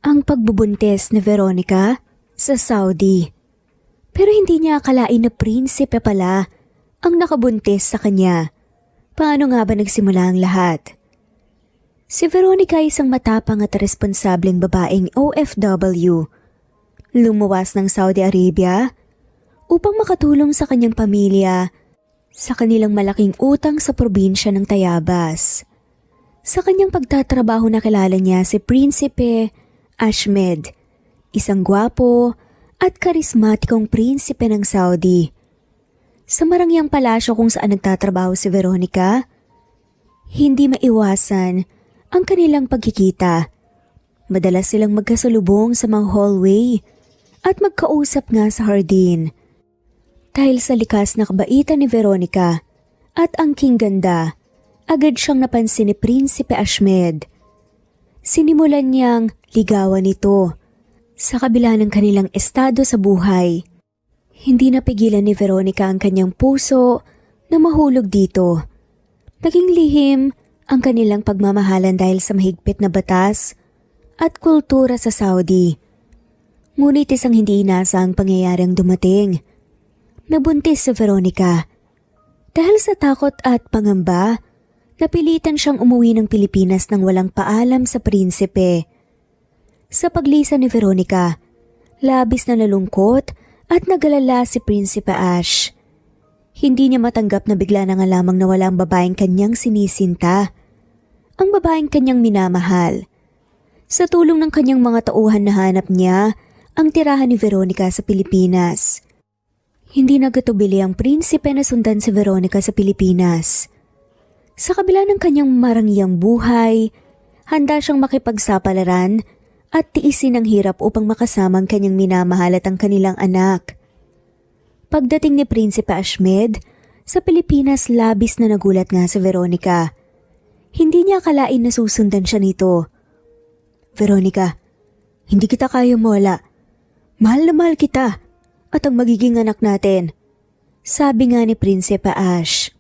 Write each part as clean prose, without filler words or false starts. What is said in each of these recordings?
ang pagbubuntis ni Veronica sa Saudi. Pero hindi niya akalain na prinsipe pala ang nakabuntis sa kanya. Paano nga ba nagsimula ang lahat? Si Veronica ay isang matapang at responsableng babaeng OFW. Lumuwas ng Saudi Arabia upang makatulong sa kanyang pamilya sa kanilang malaking utang sa probinsya ng Tayabas. Sa kanyang pagtatrabaho nakilala niya si Prinsipe Ahmed, isang gwapo at karismatikong prinsipe ng Saudi. Sa marangyang palasyo kung saan nagtatrabaho si Veronica, hindi maiwasan ang kanilang pagkikita. Madalas silang magkasalubong sa mga hallway at magkausap nga sa hardin. Dahil sa likas na kabaitan ni Veronica at angking ganda, agad siyang napansin ni Prinsipe Ahmed. Sinimulan niyang ligawan ito sa kabila ng kanilang estado sa buhay. Hindi napigilan ni Veronica ang kanyang puso na mahulog dito. Naging lihim ang kanilang pagmamahalan dahil sa mahigpit na batas at kultura sa Saudi. Ngunit isang hindi inaasahang pangyayari ang dumating. Nabuntis si Veronica. Dahil sa takot at pangamba, napilitan siyang umuwi ng Pilipinas nang walang paalam sa prinsipe. Sa paglisan ni Veronica, labis na nalungkot at nagalala si Prinsipe Ash. Hindi niya matanggap na bigla na nga lamang nawala ang babaeng kanyang sinisinta, ang babaeng kanyang minamahal. Sa tulong ng kanyang mga tauhan nahanap niya ang tirahan ni Veronica sa Pilipinas. Hindi nagatubili ang prinsipe na sundan si Veronica sa Pilipinas. Sa kabila ng kanyang marangyang buhay, handa siyang makipagsapalaran at tiisin ang hirap upang makasama ang kanyang minamahal at ang kanilang anak. Pagdating ni Prinsipe Ahmed sa Pilipinas, labis na nagulat nga si Veronica. Hindi niya akalain na susundan siya nito. Veronica, hindi kita kaya mawala. Mahal na mahal kita at ang magiging anak natin, sabi nga ni Prinsipe Ash.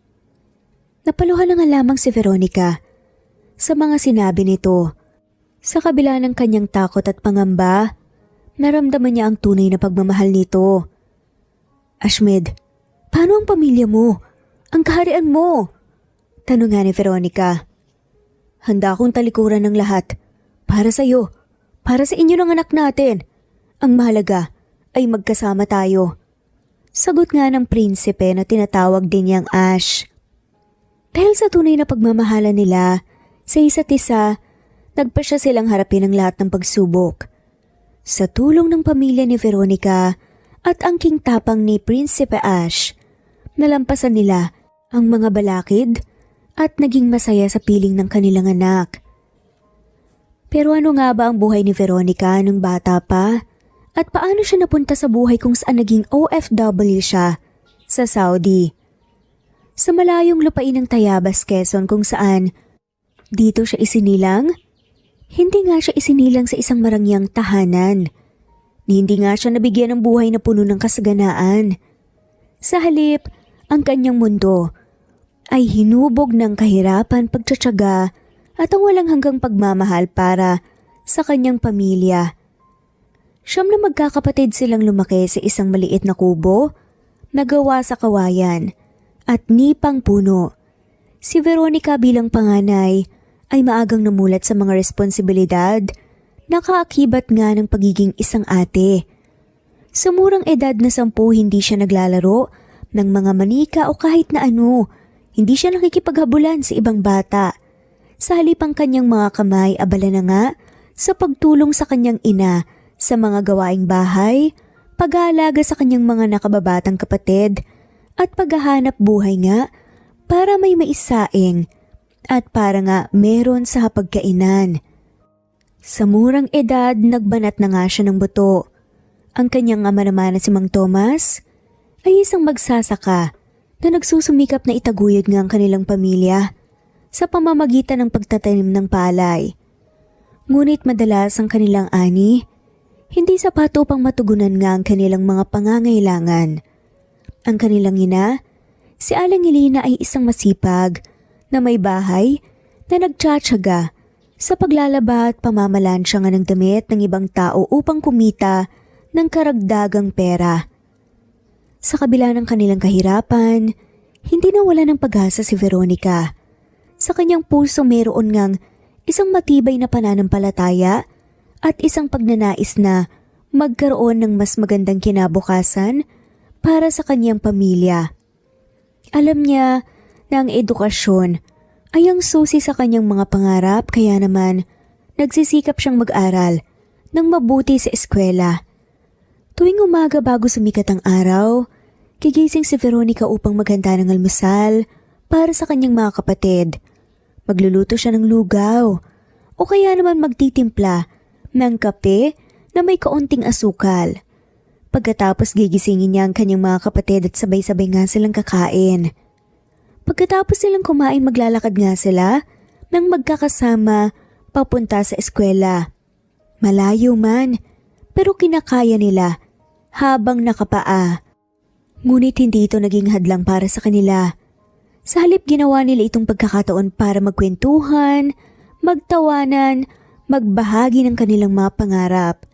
Napaluhan na nga lamang si Veronica sa mga sinabi nito. Sa kabila ng kanyang takot at pangamba, naramdaman niya ang tunay na pagmamahal nito. Ahmed, paano ang pamilya mo? Ang kaharian mo? Tanong nga ni Veronica. Handa akong talikuran ng lahat. Para sa iyo, para sa inyo ng anak natin. Ang mahalaga ay magkasama tayo. Sagot nga ng prinsipe na tinatawag din niyang Ash. Dahil sa tunay na pagmamahalan nila sa isa't isa, nagpasya silang harapin ang lahat ng pagsubok. Sa tulong ng pamilya ni Veronica at angking tapang ni Prinsipe Ash, nalampasan nila ang mga balakid at naging masaya sa piling ng kanilang anak. Pero ano nga ba ang buhay ni Veronica nung bata pa? At paano siya napunta sa buhay kung saan naging OFW siya sa Saudi? Sa malayong lupain ng Tayabas, Quezon kung saan dito siya isinilang? Hindi nga siya isinilang sa isang marangyang tahanan. Hindi nga siya nabigyan ng buhay na puno ng kasaganaan. Sa halip, ang kanyang mundo ay hinubog ng kahirapan, pagtsatsaga at ang walang hanggang pagmamahal para sa kanyang pamilya. Siyam na magkakapatid silang lumaki sa isang maliit na kubo na gawa sa kawayan at nipang puno. Si Veronica bilang panganay ay maagang namulat sa mga responsibilidad, nakaakibat nga ng pagiging isang ate. Sa murang edad na 10, hindi siya naglalaro ng mga manika o kahit na ano. Hindi siya nakikipaghabulan sa ibang bata. Sa halip ang kanyang mga kamay abala na nga sa pagtulong sa kanyang ina sa mga gawaing bahay, pag-aalaga sa kanyang mga nakababatang kapatid, at paghahanap buhay nga para may maisaing at para nga meron sa hapagkainan. Sa murang edad, nagbanat na nga siya ng buto. Ang kanyang ama naman na si Mang Tomas ay isang magsasaka na nagsusumikap na itaguyod nga ang kanilang pamilya sa pamamagitan ng pagtatanim ng palay. Ngunit madalas ang kanilang ani, hindi sapat upang matugunan nga ang kanilang mga pangangailangan. Ang kanilang ina, si Aling Elena ay isang masipag na may bahay na nagtsatsaga sa paglalaba at pamamalansya nga ng damit ng ibang tao upang kumita ng karagdagang pera. Sa kabila ng kanilang kahirapan, hindi nawala ng pag-asa si Veronica. Sa kanyang puso mayroon ngang isang matibay na pananampalataya at isang pagnanais na magkaroon ng mas magandang kinabukasan para sa kanyang pamilya. Alam niya na ang edukasyon ay ang susi sa kanyang mga pangarap, kaya naman nagsisikap siyang mag-aral ng mabuti sa eskwela. Tuwing umaga bago sumikat ang araw, gigising si Veronica upang maghanda ng almusal para sa kanyang mga kapatid. Magluluto siya ng lugaw o kaya naman magtitimpla ng kape na may kaunting asukal. Pagkatapos gigisingin niya ang kanyang mga kapatid at sabay-sabay nga silang kakain. Pagkatapos silang kumain, maglalakad nga sila nang magkakasama papunta sa eskwela. Malayo man, pero kinakaya nila habang nakapaa. Ngunit hindi ito naging hadlang para sa kanila. Sa halip ginawa nila itong pagkakataon para magkwentuhan, magtawanan, magbahagi ng kanilang mga pangarap.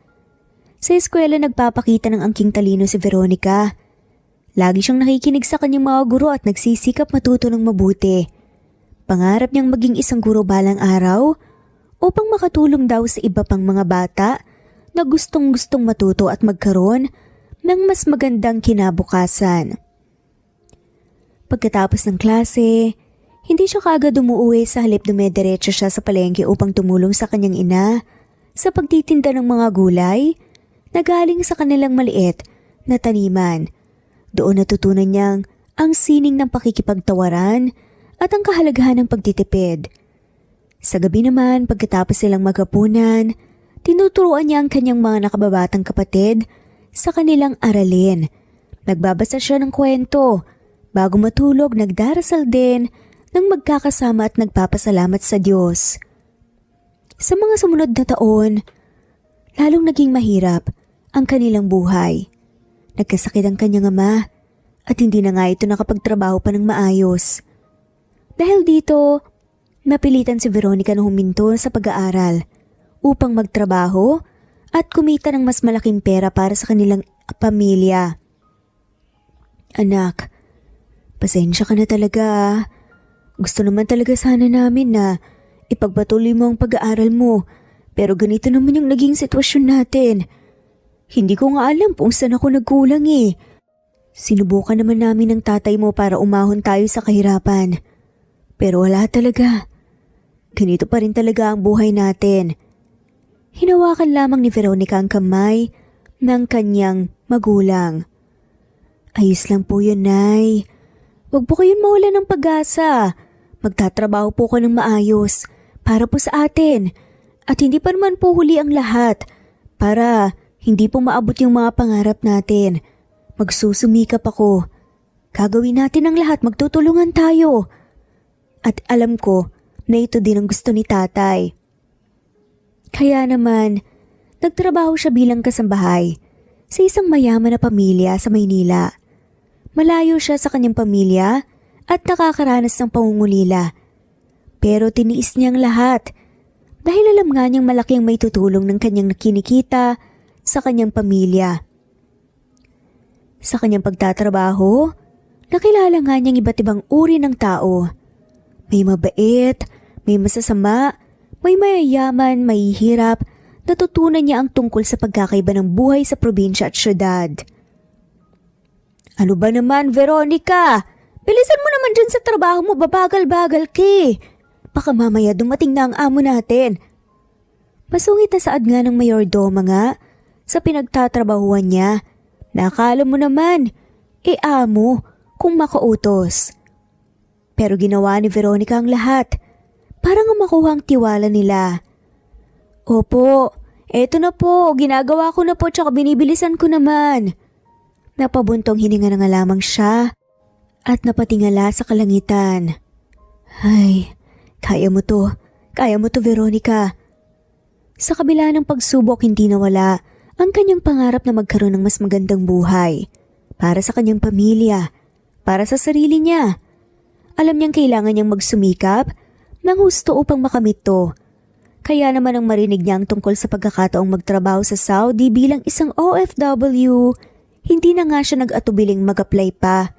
Sa eskwela nagpapakita ng angking talino si Veronica. Lagi siyang nakikinig sa kanyang mga guro at nagsisikap matuto ng mabuti. Pangarap niyang maging isang guro balang araw upang makatulong daw sa iba pang mga bata na gustong-gustong matuto at magkaroon ng mas magandang kinabukasan. Pagkatapos ng klase, hindi siya kaagad umuwi, sa halip dumediretso siya sa palengke upang tumulong sa kanyang ina sa pagtitinda ng mga gulay na galing sa kanilang maliit na taniman. Doon natutunan niyang ang sining ng pakikipagtawaran at ang kahalagahan ng pagtitipid. Sa gabi naman, pagkatapos silang maghapunan, tinuturuan niya ang kanyang mga nakababatang kapatid sa kanilang aralin. Nagbabasa siya ng kwento. Bago matulog, nagdarasal din nang magkakasama at nagpapasalamat sa Diyos. Sa mga sumunod na taon, lalong naging mahirap ang kanilang buhay. Nagkasakit ang kanyang ama at hindi na nga ito nakapagtrabaho pa ng maayos. Dahil dito, napilitan si Veronica na huminto sa pag-aaral upang magtrabaho at kumita ng mas malaking pera para sa kanilang pamilya. Anak, pasensya ka na talaga ah. Gusto naman talaga sana namin na ipagpatuloy mo ang pag-aaral mo, pero ganito naman yung naging sitwasyon natin. Hindi ko nga alam kung saan ako nagkulang eh. Sinubukan naman namin ng tatay mo para umahon tayo sa kahirapan. Pero wala talaga. Ganito pa rin talaga ang buhay natin. Hinawakan lamang ni Veronica ang kamay ng kanyang magulang. Ayos lang po yun, Nay. Huwag po kayong mawala ng pag-asa. Magtatrabaho po ko ng maayos para po sa atin. At hindi pa naman po huli ang lahat para hindi po maabot yung mga pangarap natin. Magsusumikap ako. Gagawin natin ang lahat, magtutulungan tayo. At alam ko na ito din ang gusto ni tatay. Kaya naman, nagtrabaho siya bilang kasambahay sa isang mayaman na pamilya sa Maynila. Malayo siya sa kanyang pamilya at nakakaranas ng pangungulila. Pero tiniis niyang lahat dahil alam nga niyang malaki ang maitutulong ng kanyang kinikita sa kanyang pamilya. Sa kanyang pagtatrabaho, nakilala nga niyang iba't ibang uri ng tao. May mabait, may masasama, may mayayaman, may hirap. Natutunan niya ang tungkol sa pagkakaiba ng buhay sa probinsya at syudad. Ano ba naman, Veronica? Bilisan mo naman dyan sa trabaho mo, babagal-bagal ki. Baka mamaya dumating na ang amo natin. Masungit na saad nga ng mayordoma nga sa pinagtatrabahuan niya. Nakala mo naman, amo kung makautos. Pero ginawa ni Veronica ang lahat para nga makuha ang tiwala nila. Opo, eto na po, ginagawa ko na po tsaka binibilisan ko naman. Napabuntong hininga na nga lamang siya at napatingala sa kalangitan. Ay, kaya mo to Veronica. Sa kabila ng pagsubok, hindi nawala ang kanyang pangarap na magkaroon ng mas magandang buhay para sa kanyang pamilya, para sa sarili niya. Alam niyang kailangan niyang magsumikap ng husto upang makamit to. Kaya naman ang marinig niyang tungkol sa pagkakataong magtrabaho sa Saudi bilang isang OFW, hindi na nga siya nag-atubiling mag-apply pa.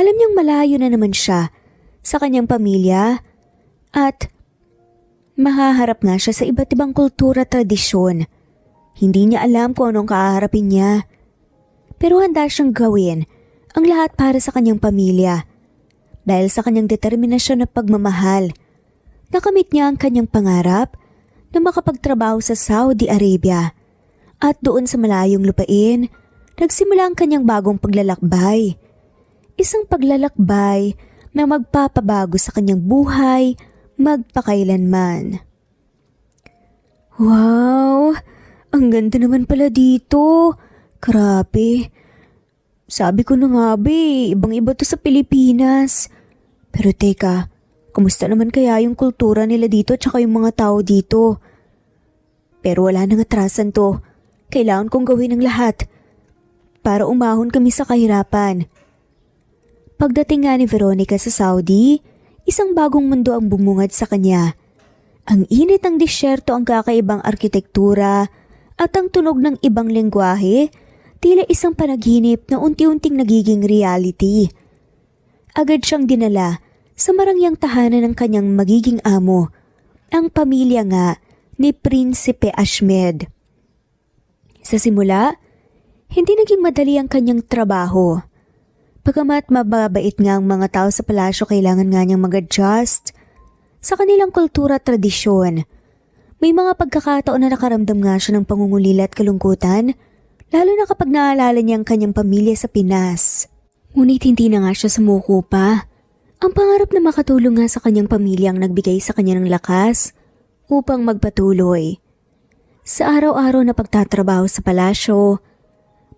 Alam niyang malayo na naman siya sa kanyang pamilya at mahaharap nga siya sa iba't ibang kultura at tradisyon. Hindi niya alam kung anong kaharapin niya. Pero handa siyang gawin ang lahat para sa kanyang pamilya. Dahil sa kanyang determinasyon at pagmamahal, nakamit niya ang kanyang pangarap na makapagtrabaho sa Saudi Arabia. At doon sa malayong lupain, nagsimula ang kanyang bagong paglalakbay. Isang paglalakbay na magpapabago sa kanyang buhay magpakailanman. Wow! Ang ganda naman pala dito. Grabe. Sabi ko na nga ibang-iba to sa Pilipinas. Pero teka, kumusta naman kaya yung kultura nila dito at saka yung mga tao dito? Pero wala nang atrasan to. Kailangan kong gawin ang lahat para umahon kami sa kahirapan. Pagdating nga ni Veronica sa Saudi, isang bagong mundo ang bumungad sa kanya. Ang init ng disyerto, ang kakaibang arkitektura at ang tunog ng ibang lengguwahe, tila isang panaginip na unti-unting nagiging reality. Agad siyang dinala sa marangyang tahanan ng kanyang magiging amo, ang pamilya nga ni Prinsipe Ahmed. Sa simula, hindi naging madali ang kanyang trabaho. Pagamat mababait nga ang mga tao sa palasyo, kailangan nga niyang mag-adjust sa kanilang kultura at tradisyon. May mga pagkakataon na nakaramdam nga siya ng pangungulila at kalungkutan, lalo na kapag naalala niya ang kanyang pamilya sa Pinas. Ngunit hindi na nga siya sumuko pa. Ang pangarap na makatulong nga sa kanyang pamilya ang nagbigay sa kanya ng lakas upang magpatuloy. Sa araw-araw na pagtatrabaho sa palasyo,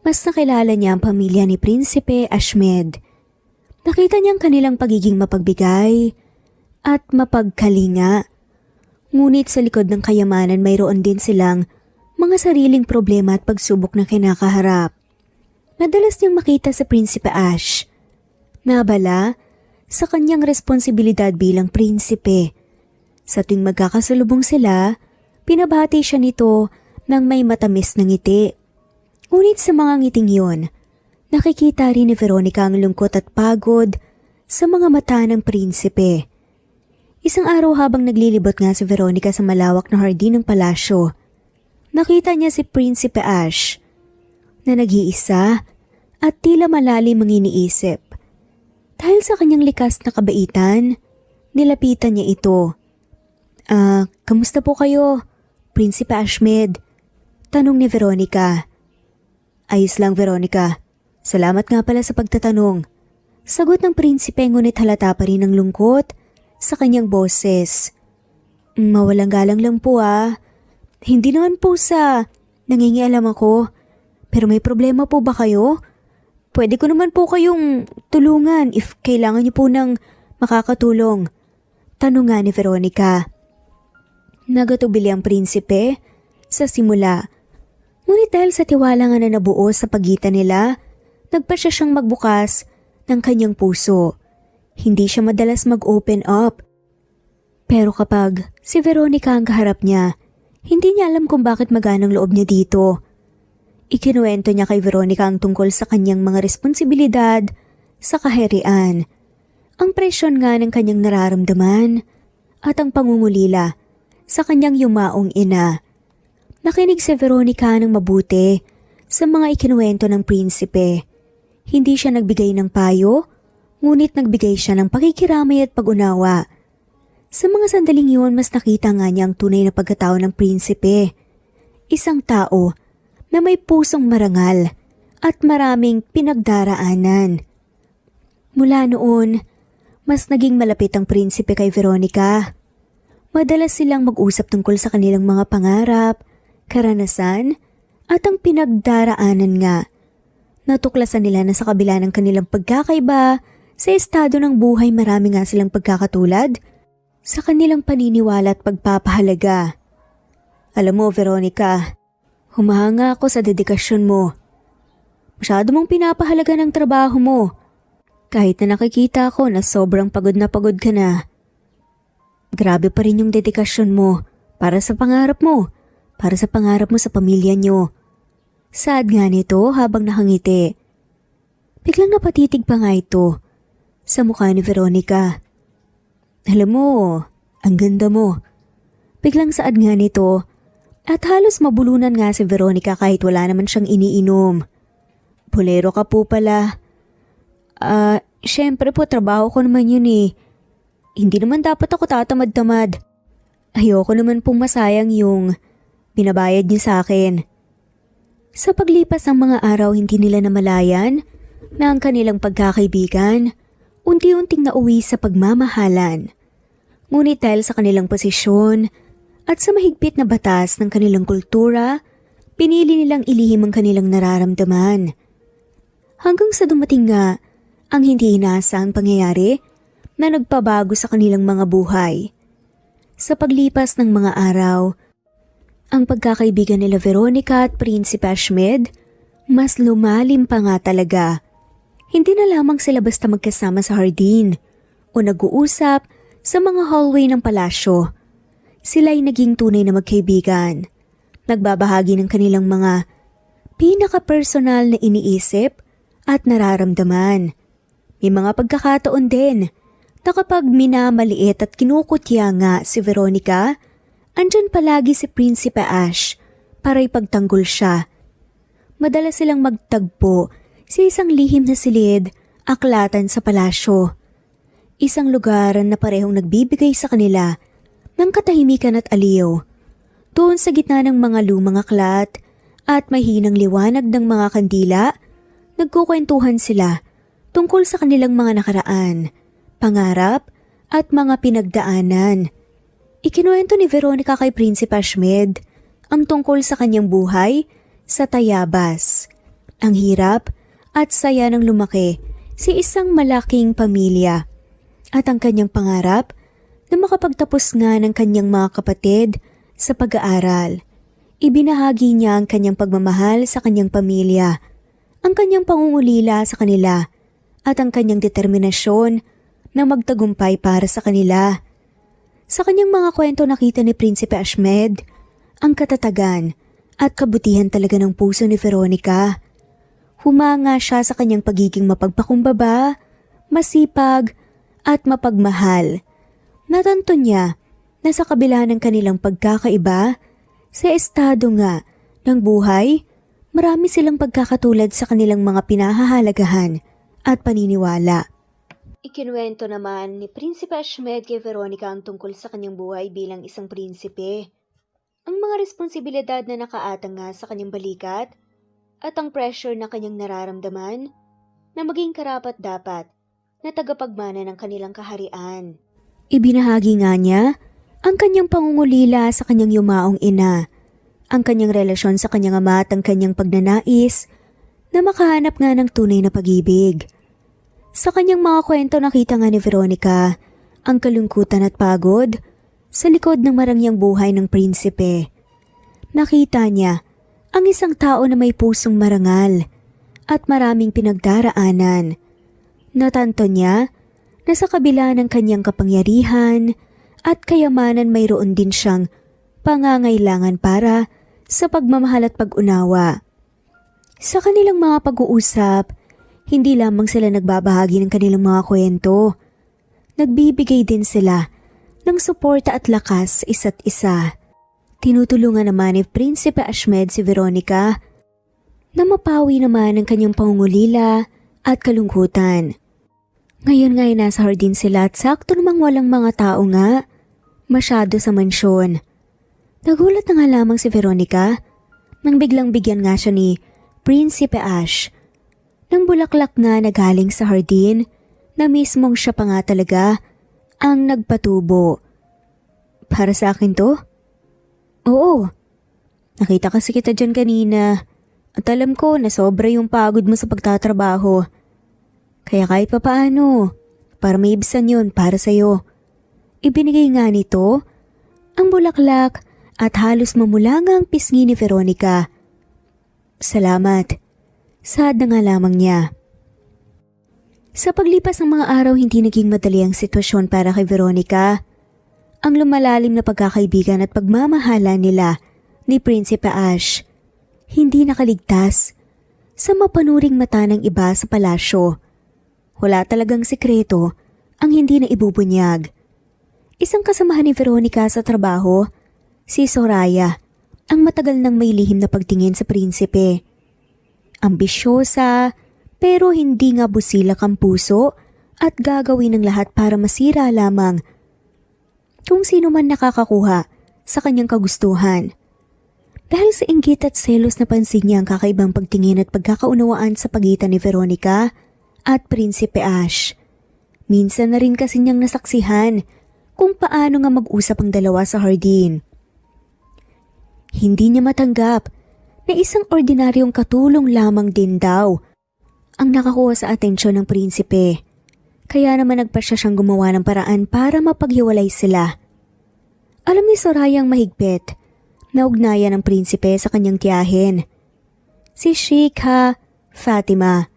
mas nakilala niya ang pamilya ni Prinsipe Ahmed. Nakita niya ang kanilang pagiging mapagbigay at mapagkalinga. Ngunit sa likod ng kayamanan mayroon din silang mga sariling problema at pagsubok na kinakaharap. Madalas niyang makita sa Prinsipe Ash na abala sa kanyang responsibilidad bilang prinsipe. Sa tuwing magkakasalubong sila, pinabati siya nito ng may matamis na ngiti. Ngunit sa mga ngiting yon, nakikita rin ni Veronica ang lungkot at pagod sa mga mata ng prinsipe. Isang araw habang naglilibot nga si Veronica sa malawak na hardin ng palasyo, nakita niya si Prinsipe Ash na nag-iisa at tila malalim ang iniisip. Dahil sa kanyang likas na kabaitan, nilapitan niya ito. Kamusta po kayo, Prinsipe Ahmed? Tanong ni Veronica. Ayos lang, Veronica. Salamat nga pala sa pagtatanong. Sagot ng prinsipe, ngunit halata pa rin ang lungkot sa kanyang boses. Mawalang galang lang po Hindi naman po sa nangingialam ako. Pero may problema po ba kayo? Pwede ko naman po kayong tulungan if kailangan niyo po ng makakatulong. Tanong nga ni Veronica. Nagatubili ang prinsipe sa simula. Ngunit dahil sa tiwala nga na nabuo sa pagitan nila, nagpasya siyang magbukas ng kanyang puso. Hindi siya madalas mag-open up. Pero kapag si Veronica ang kaharap niya, hindi niya alam kung bakit maganang loob niya dito. Ikinuwento niya kay Veronica ang tungkol sa kanyang mga responsibilidad sa kaharian, ang presyon nga ng kanyang nararamdaman at ang pangungulila sa kanyang yumaong ina. Nakinig si Veronica ng mabuti sa mga ikinuwento ng prinsipe. Hindi siya nagbigay ng payo, ngunit nagbigay siya ng pakikiramay at pag-unawa. Sa mga sandaling iyon, mas nakita nga niya ang tunay na pagkatao ng prinsipe. Isang tao na may pusong marangal at maraming pinagdaraanan. Mula noon, mas naging malapit ang prinsipe kay Veronica. Madalas silang mag-usap tungkol sa kanilang mga pangarap, karanasan, at ang pinagdaraanan nga. Natuklasan nila na sa kabila ng kanilang pagkakaiba, sa estado ng buhay marami nga silang pagkakatulad sa kanilang paniniwala at pagpapahalaga. Alam mo, Veronica, humahanga ako sa dedikasyon mo. Masyado mong pinapahalaga ng trabaho mo. Kahit na nakikita ko na sobrang pagod ka na. Grabe pa rin yung dedikasyon mo Para sa pangarap mo. Para sa pangarap mo sa pamilya nyo. Sad nga nito habang nakangiti. Biglang napatitig pa nga ito sa mukha ni Veronica. Alam mo, ang ganda mo. Biglang saad nga nito at halos mabulunan nga si Veronica kahit wala naman siyang iniinom. Bolero ka po pala. Syempre po trabaho ko naman yun eh. Hindi naman dapat ako tatamad-tamad. Ayoko naman pong masayang yung binabayad niyo sa akin. Sa paglipas ng mga araw hindi nila namalayan na ang kanilang pagkakaibigan unti-unting nauwi sa pagmamahalan. Ngunit dahil sa kanilang posisyon at sa mahigpit na batas ng kanilang kultura, pinili nilang ilihim ang kanilang nararamdaman. Hanggang sa dumating nga ang hindi inaasahang pangyayari na nagpabago sa kanilang mga buhay. Sa paglipas ng mga araw, ang pagkakaibigan nila Veronica at Prinsipe Ashmed mas lumalim pa nga talaga. Hindi na lamang sila basta magkasama sa hardin o nag-uusap sa mga hallway ng palasyo. Sila'y naging tunay na magkaibigan. Nagbabahagi ng kanilang mga pinaka-personal na iniisip at nararamdaman. May mga pagkakataon din na kapag minamaliit at kinukutya nga si Veronica, andyan palagi si Prinsipe Ash para ipagtanggol siya. Madalas silang magtagpo sa isang lihim na silid, aklatan sa palasyo. Isang lugar na parehong nagbibigay sa kanila ng katahimikan at aliw. Doon sa gitna ng mga lumang aklat at mahinang liwanag ng mga kandila, nagkukwentuhan sila tungkol sa kanilang mga nakaraan, pangarap at mga pinagdaanan. Ikinuwento ni Veronica kay Prinsipe Ashmed ang tungkol sa kanyang buhay sa Tayabas. Ang hirap at saya ng lumaki sa isang malaking pamilya at ang kanyang pangarap na makapagtapos nga ng kanyang mga kapatid sa pag-aaral. Ibinahagi niya ang kanyang pagmamahal sa kanyang pamilya, ang kanyang pangungulila sa kanila at ang kanyang determinasyon na magtagumpay para sa kanila. Sa kanyang mga kwento nakita ni Prinsipe Ashmed ang katatagan at kabutihan talaga ng puso ni Veronica. Humanga siya sa kanyang pagiging mapagpakumbaba, masipag at mapagmahal. Natanto niya na sa kabila ng kanilang pagkakaiba, sa estado nga ng buhay, marami silang pagkakatulad sa kanilang mga pinahahalagahan at paniniwala. Ikinuwento naman ni Prinsipe Ashmed kay Veronica ang tungkol sa kanyang buhay bilang isang prinsipe. Ang mga responsibilidad na nakaatang nga sa kanyang balikat at ang pressure na kanyang nararamdaman na maging karapat-dapat na tagapagmana ng kanilang kaharian. Ibinahagi nga niya ang kanyang pangungulila sa kanyang yumaong ina, ang kanyang relasyon sa kanyang ama at ang kanyang pagnanais na makahanap nga ng tunay na pag-ibig. Sa kanyang mga kwento nakita nga ni Veronica ang kalungkutan at pagod sa likod ng marangyang buhay ng prinsipe. Nakita niya ang isang tao na may pusong marangal at maraming pinagdaraanan. Natanto niya na sa kabila ng kanyang kapangyarihan at kayamanan mayroon din siyang pangangailangan para sa pagmamahal at pag-unawa. Sa kanilang mga pag-uusap, hindi lamang sila nagbabahagi ng kanilang mga kwento. Nagbibigay din sila ng suporta at lakas sa isa't isa. Tinutulungan naman ni Prinsipe Ashmed si Veronica na mapawi naman ang kanyang pangungulila at kalungkutan. Ngayon nga'y nasa hardin sila at sakto namang walang mga tao nga masyado sa mansyon. Nagulat na nga lamang si Veronica nang biglang bigyan nga siya ni Prinsipe Ash ng bulaklak nga na galing sa hardin na mismong siya pa nga talaga ang nagpatubo. Para sa akin to? Oo. Nakita kasi kita dyan kanina at alam ko na sobra yung pagod mo sa pagtatrabaho. Kaya kahit papaano, para maibsan yun para sa'yo. Ibinigay nga nito ang bulaklak at halos mamula nga ang pisngi ni Veronica. Salamat. Sad na nga lamang niya. Sa paglipas ng mga araw hindi naging madali ang sitwasyon para kay Veronica. ang lumalalim na pagkakaibigan at pagmamahala nila ni Prinsipe Ash. Hindi nakaligtas sa mapanuring mata ng iba sa palasyo. Wala talagang sekreto ang hindi na ibubunyag. Isang kasamahan ni Veronica sa trabaho, si Soraya, ang matagal nang may lihim na pagtingin sa prinsipe. Ambisyosa, pero hindi nga busilak ang puso at gagawin ng lahat para masira lamang kung sino man nakakakuha sa kanyang kagustuhan. Dahil sa inggit at selos na pansin niya ang kakaibang pagtingin at pagkakaunawaan sa pagitan ni Veronica at Prinsipe Ash. Minsan na rin kasi niyang nasaksihan kung paano nga mag-usap ang dalawa sa hardin. Hindi niya matanggap na isang ordinaryong katulong lamang din daw ang nakakuha sa atensyon ng prinsipe. Kaya naman nagpasya siyang gumawa ng paraan para mapaghiwalay sila. Alam ni Soraya ang mahigpit na ugnayan ng prinsipe sa kanyang tiyahin, si Sheikha Fatima,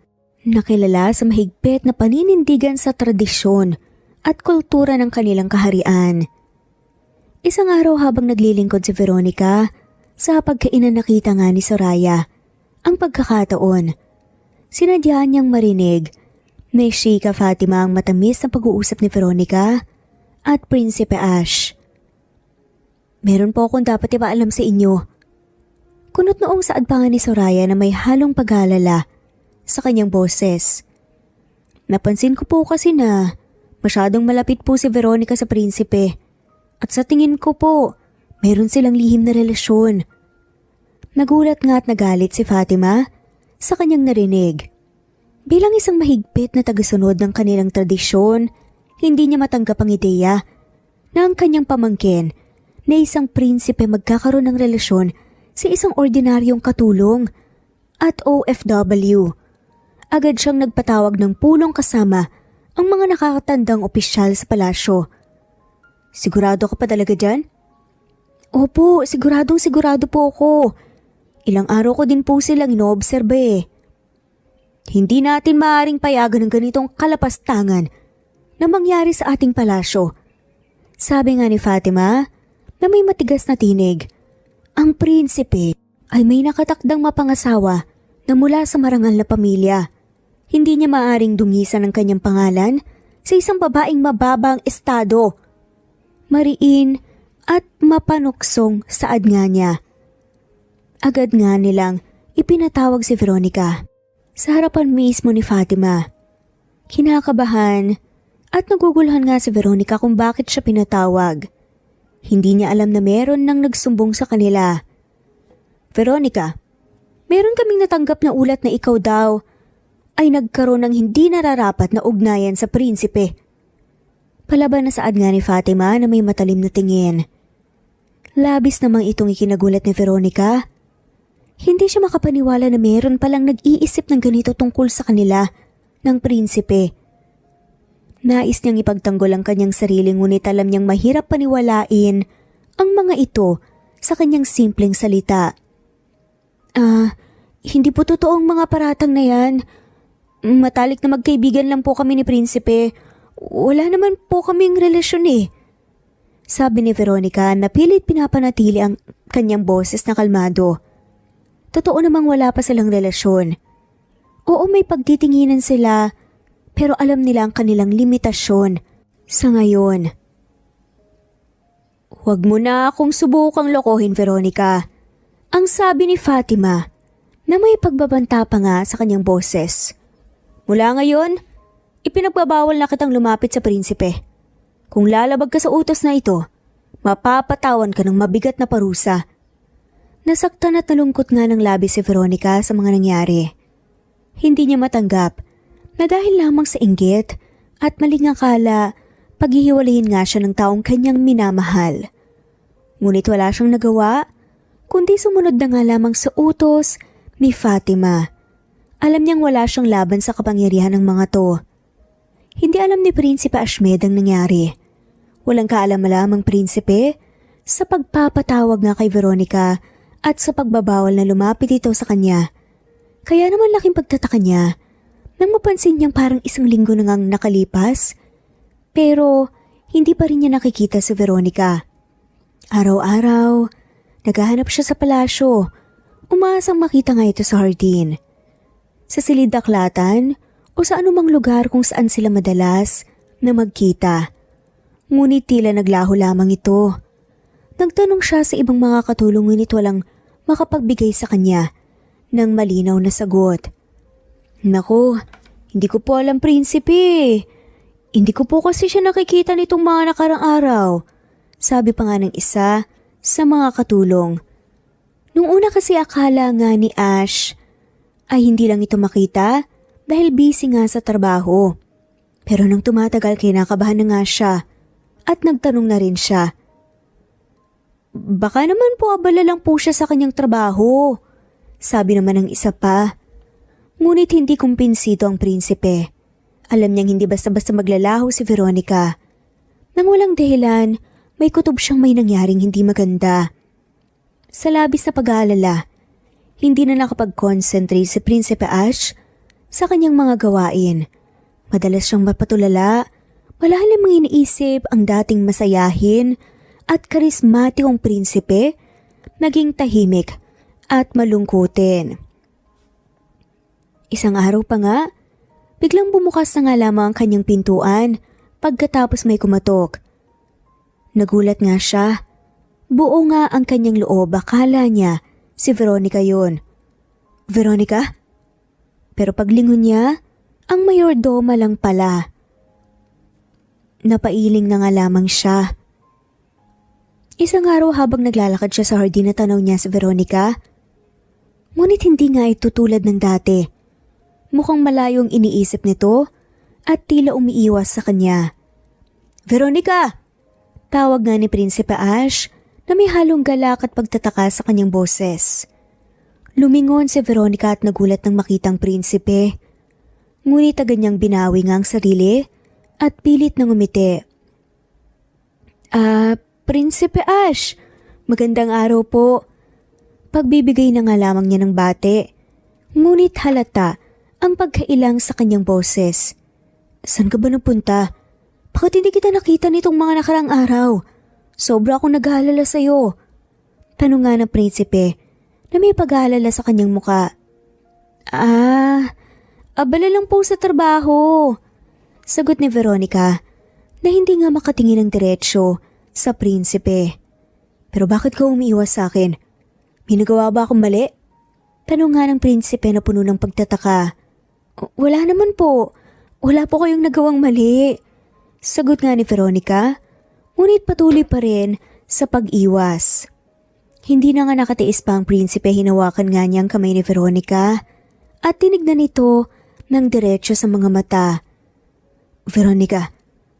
nakilala sa mahigpit na paninindigan sa tradisyon at kultura ng kanilang kaharian. Isang araw habang naglilingkod si Veronica, sa pagkainan nakita nga ni Soraya ang pagkakataon. Sinadya niyang marinig ni Sheikha Fatima ang matamis na pag-uusap ni Veronica at Prinsipe Ash. Meron po akong dapat ipaalam sa inyo. Kunot noong saad pa nga ni Soraya na may halong pag-aalala sa kanyang boses. Napansin ko po kasi na masyadong malapit po si Veronica sa prinsipe at sa tingin ko po meron silang lihim na relasyon. Nagulat nga at nagalit si Fatima sa kanyang narinig. Bilang isang mahigpit na tagasunod ng kanilang tradisyon, hindi niya matanggap ang ideya na ang kanyang pamangkin na isang prinsipe magkakaroon ng relasyon sa isang ordinaryong katulong at OFW. Agad siyang nagpatawag ng pulong kasama ang mga nakakatandang opisyal sa palasyo. Sigurado ka pa talaga dyan? Opo, sigurado po ako. Ilang araw ko din po silang inoobserba eh. Hindi natin maaaring payagan ng ganitong kalapastangan na mangyari sa ating palasyo. Sabi nga ni Fatima na may matigas na tinig, ang prinsipe ay may nakatakdang mapangasawa na mula sa marangal na pamilya. Hindi niya maaaring dungisan ang kanyang pangalan sa isang babaeng mababang estado. Mariin at mapanuksong saad nga niya. Agad nga nilang ipinatawag si Veronica sa harapan mismo ni Fatima. Kinakabahan at naguguluhan nga si Veronica kung bakit siya pinatawag. Hindi niya alam na meron nang nagsumbong sa kanila. Veronica, meron kaming natanggap na ulat na ikaw daw ay nagkaroon ng hindi nararapat na ugnayan sa prinsipe. Palaban na saad nga ni Fatima na may matalim na tingin. Labis namang itong ikinagulat ni Veronica. Hindi siya makapaniwala na meron palang nag-iisip ng ganito tungkol sa kanila ng prinsipe. Nais niyang ipagtanggol ang kanyang sarili ngunit alam niyang mahirap paniwalain ang mga ito sa kanyang simpleng salita. Hindi po totoo ang mga paratang na yan. Matalik na magkaibigan lang po kami ni prinsipe. Wala naman po kaming relasyon eh. Sabi ni Veronica na pilit pinapanatili ang kanyang boses na kalmado. Totoo namang wala pa silang relasyon. Oo, may pagtitinginan sila, pero alam nila ang kanilang limitasyon sa ngayon. Huwag mo na akong subukang lokohin, Veronica. Ang sabi ni Fatima na may pagbabanta pa nga sa kanyang boses. Mula ngayon, ipinagbabawal na kitang lumapit sa prinsipe. Kung lalabag ka sa utos na ito, mapapatawan ka ng mabigat na parusa. Nasaktan at nalungkot nga ng labis si Veronica sa mga nangyari. Hindi niya matanggap na dahil lamang sa inggit at maling akala, paghihiwalayin nga siya ng taong kanyang minamahal. Ngunit wala siyang nagawa, kundi sumunod na nga lamang sa utos ni Fatima. Alam niyang wala siyang laban sa kapangyarihan ng mga to. Hindi alam ni Prinsipe Ashmed ang nangyari. Walang kaalam-alam ang prinsipe sa pagpapatawag nga kay Veronica at sa pagbabawal na lumapit ito sa kanya. Kaya naman laking pagtataka niya nang mapansin niyang parang isang linggo na ngang nakalipas, pero hindi pa rin niya nakikita si Veronica. Araw-araw, naghahanap siya sa palasyo. Umaasang makita nga ito sa hardin. Sa silid-aklatan o sa anumang lugar kung saan sila madalas na magkita. Ngunit tila naglaho lamang ito. Nagtanong siya sa ibang mga katulong ngunit walang makapagbigay sa kanya ng malinaw na sagot. Naku, hindi ko po alam, prinsipe. Hindi ko po kasi siya nakikita nitong mga nakarang araw. Sabi pa nga ng isa sa mga katulong. Nung una kasi akala nga ni Ash ay hindi lang ito makita dahil busy nga sa trabaho. Pero nang tumatagal kinakabahan na nga siya at nagtanong na rin siya. Baka naman po abala lang po siya sa kanyang trabaho. Sabi naman ng isa pa. Ngunit hindi kumpinsido ang prinsipe. Alam niyang hindi basta-basta maglalaho si Veronica. Nang walang dahilan, may kutob siyang may nangyaring hindi maganda. Sa labis na pag-aalala, hindi na nakapag-concentrate si Prinsipe Ash sa kanyang mga gawain. Madalas siyang mapatulala, malalim ang iniisip ang dating masayahin at karismatikong prinsipe, naging tahimik at malungkutin. Isang araw pa nga, biglang bumukas na nga lamang ang kanyang pintuan pagkatapos may kumatok. Nagulat nga siya. Buo nga ang kanyang loob, akala niya si Veronica yun. Veronica? Pero paglingon niya, ang mayordoma lang pala. Napailing na nga lamang siya. Isang araw habang naglalakad siya sa hardin na tanaw niya si Veronica. Ngunit hindi nga ito tulad ng dati. Mukhang malayo ang iniisip nito at tila umiiwas sa kanya. Veronica! Tawag nga ni Prinsipe Ash na may halong galak at pagtataka sa kanyang boses. Lumingon si Veronica at nagulat nang makitang prinsipe. Ngunit agad niyang binawi nga ang sarili at pilit na ngumiti. Prinsipe Ash, magandang araw po. Pagbibigay na nga lamang niya ng bate. Ngunit halata ang pagkailang sa kanyang boses. Saan ka ba napunta? Bakit hindi kita nakita nitong mga nakarang araw? Sobra akong nag-aalala sa'yo. Tanong nga ng prinsipe na may pag-aalala sa kanyang muka. Abala lang po sa trabaho. Sagot ni Veronica na hindi nga makatingin ng diretsyo sa prinsipe. Pero bakit ka umiiwas sa akin? May nagawa ba akong mali? Tanong nga ng prinsipe na puno ng pagtataka. Wala naman po. Wala po kayong nagawang mali. Sagot nga ni Veronica, ngunit patuloy pa rin sa pag-iwas. Hindi na nga nakatiis pa ang prinsipe, hinawakan nga niyang kamay ni Veronica at tinignan ito ng diretsyo sa mga mata. Veronica,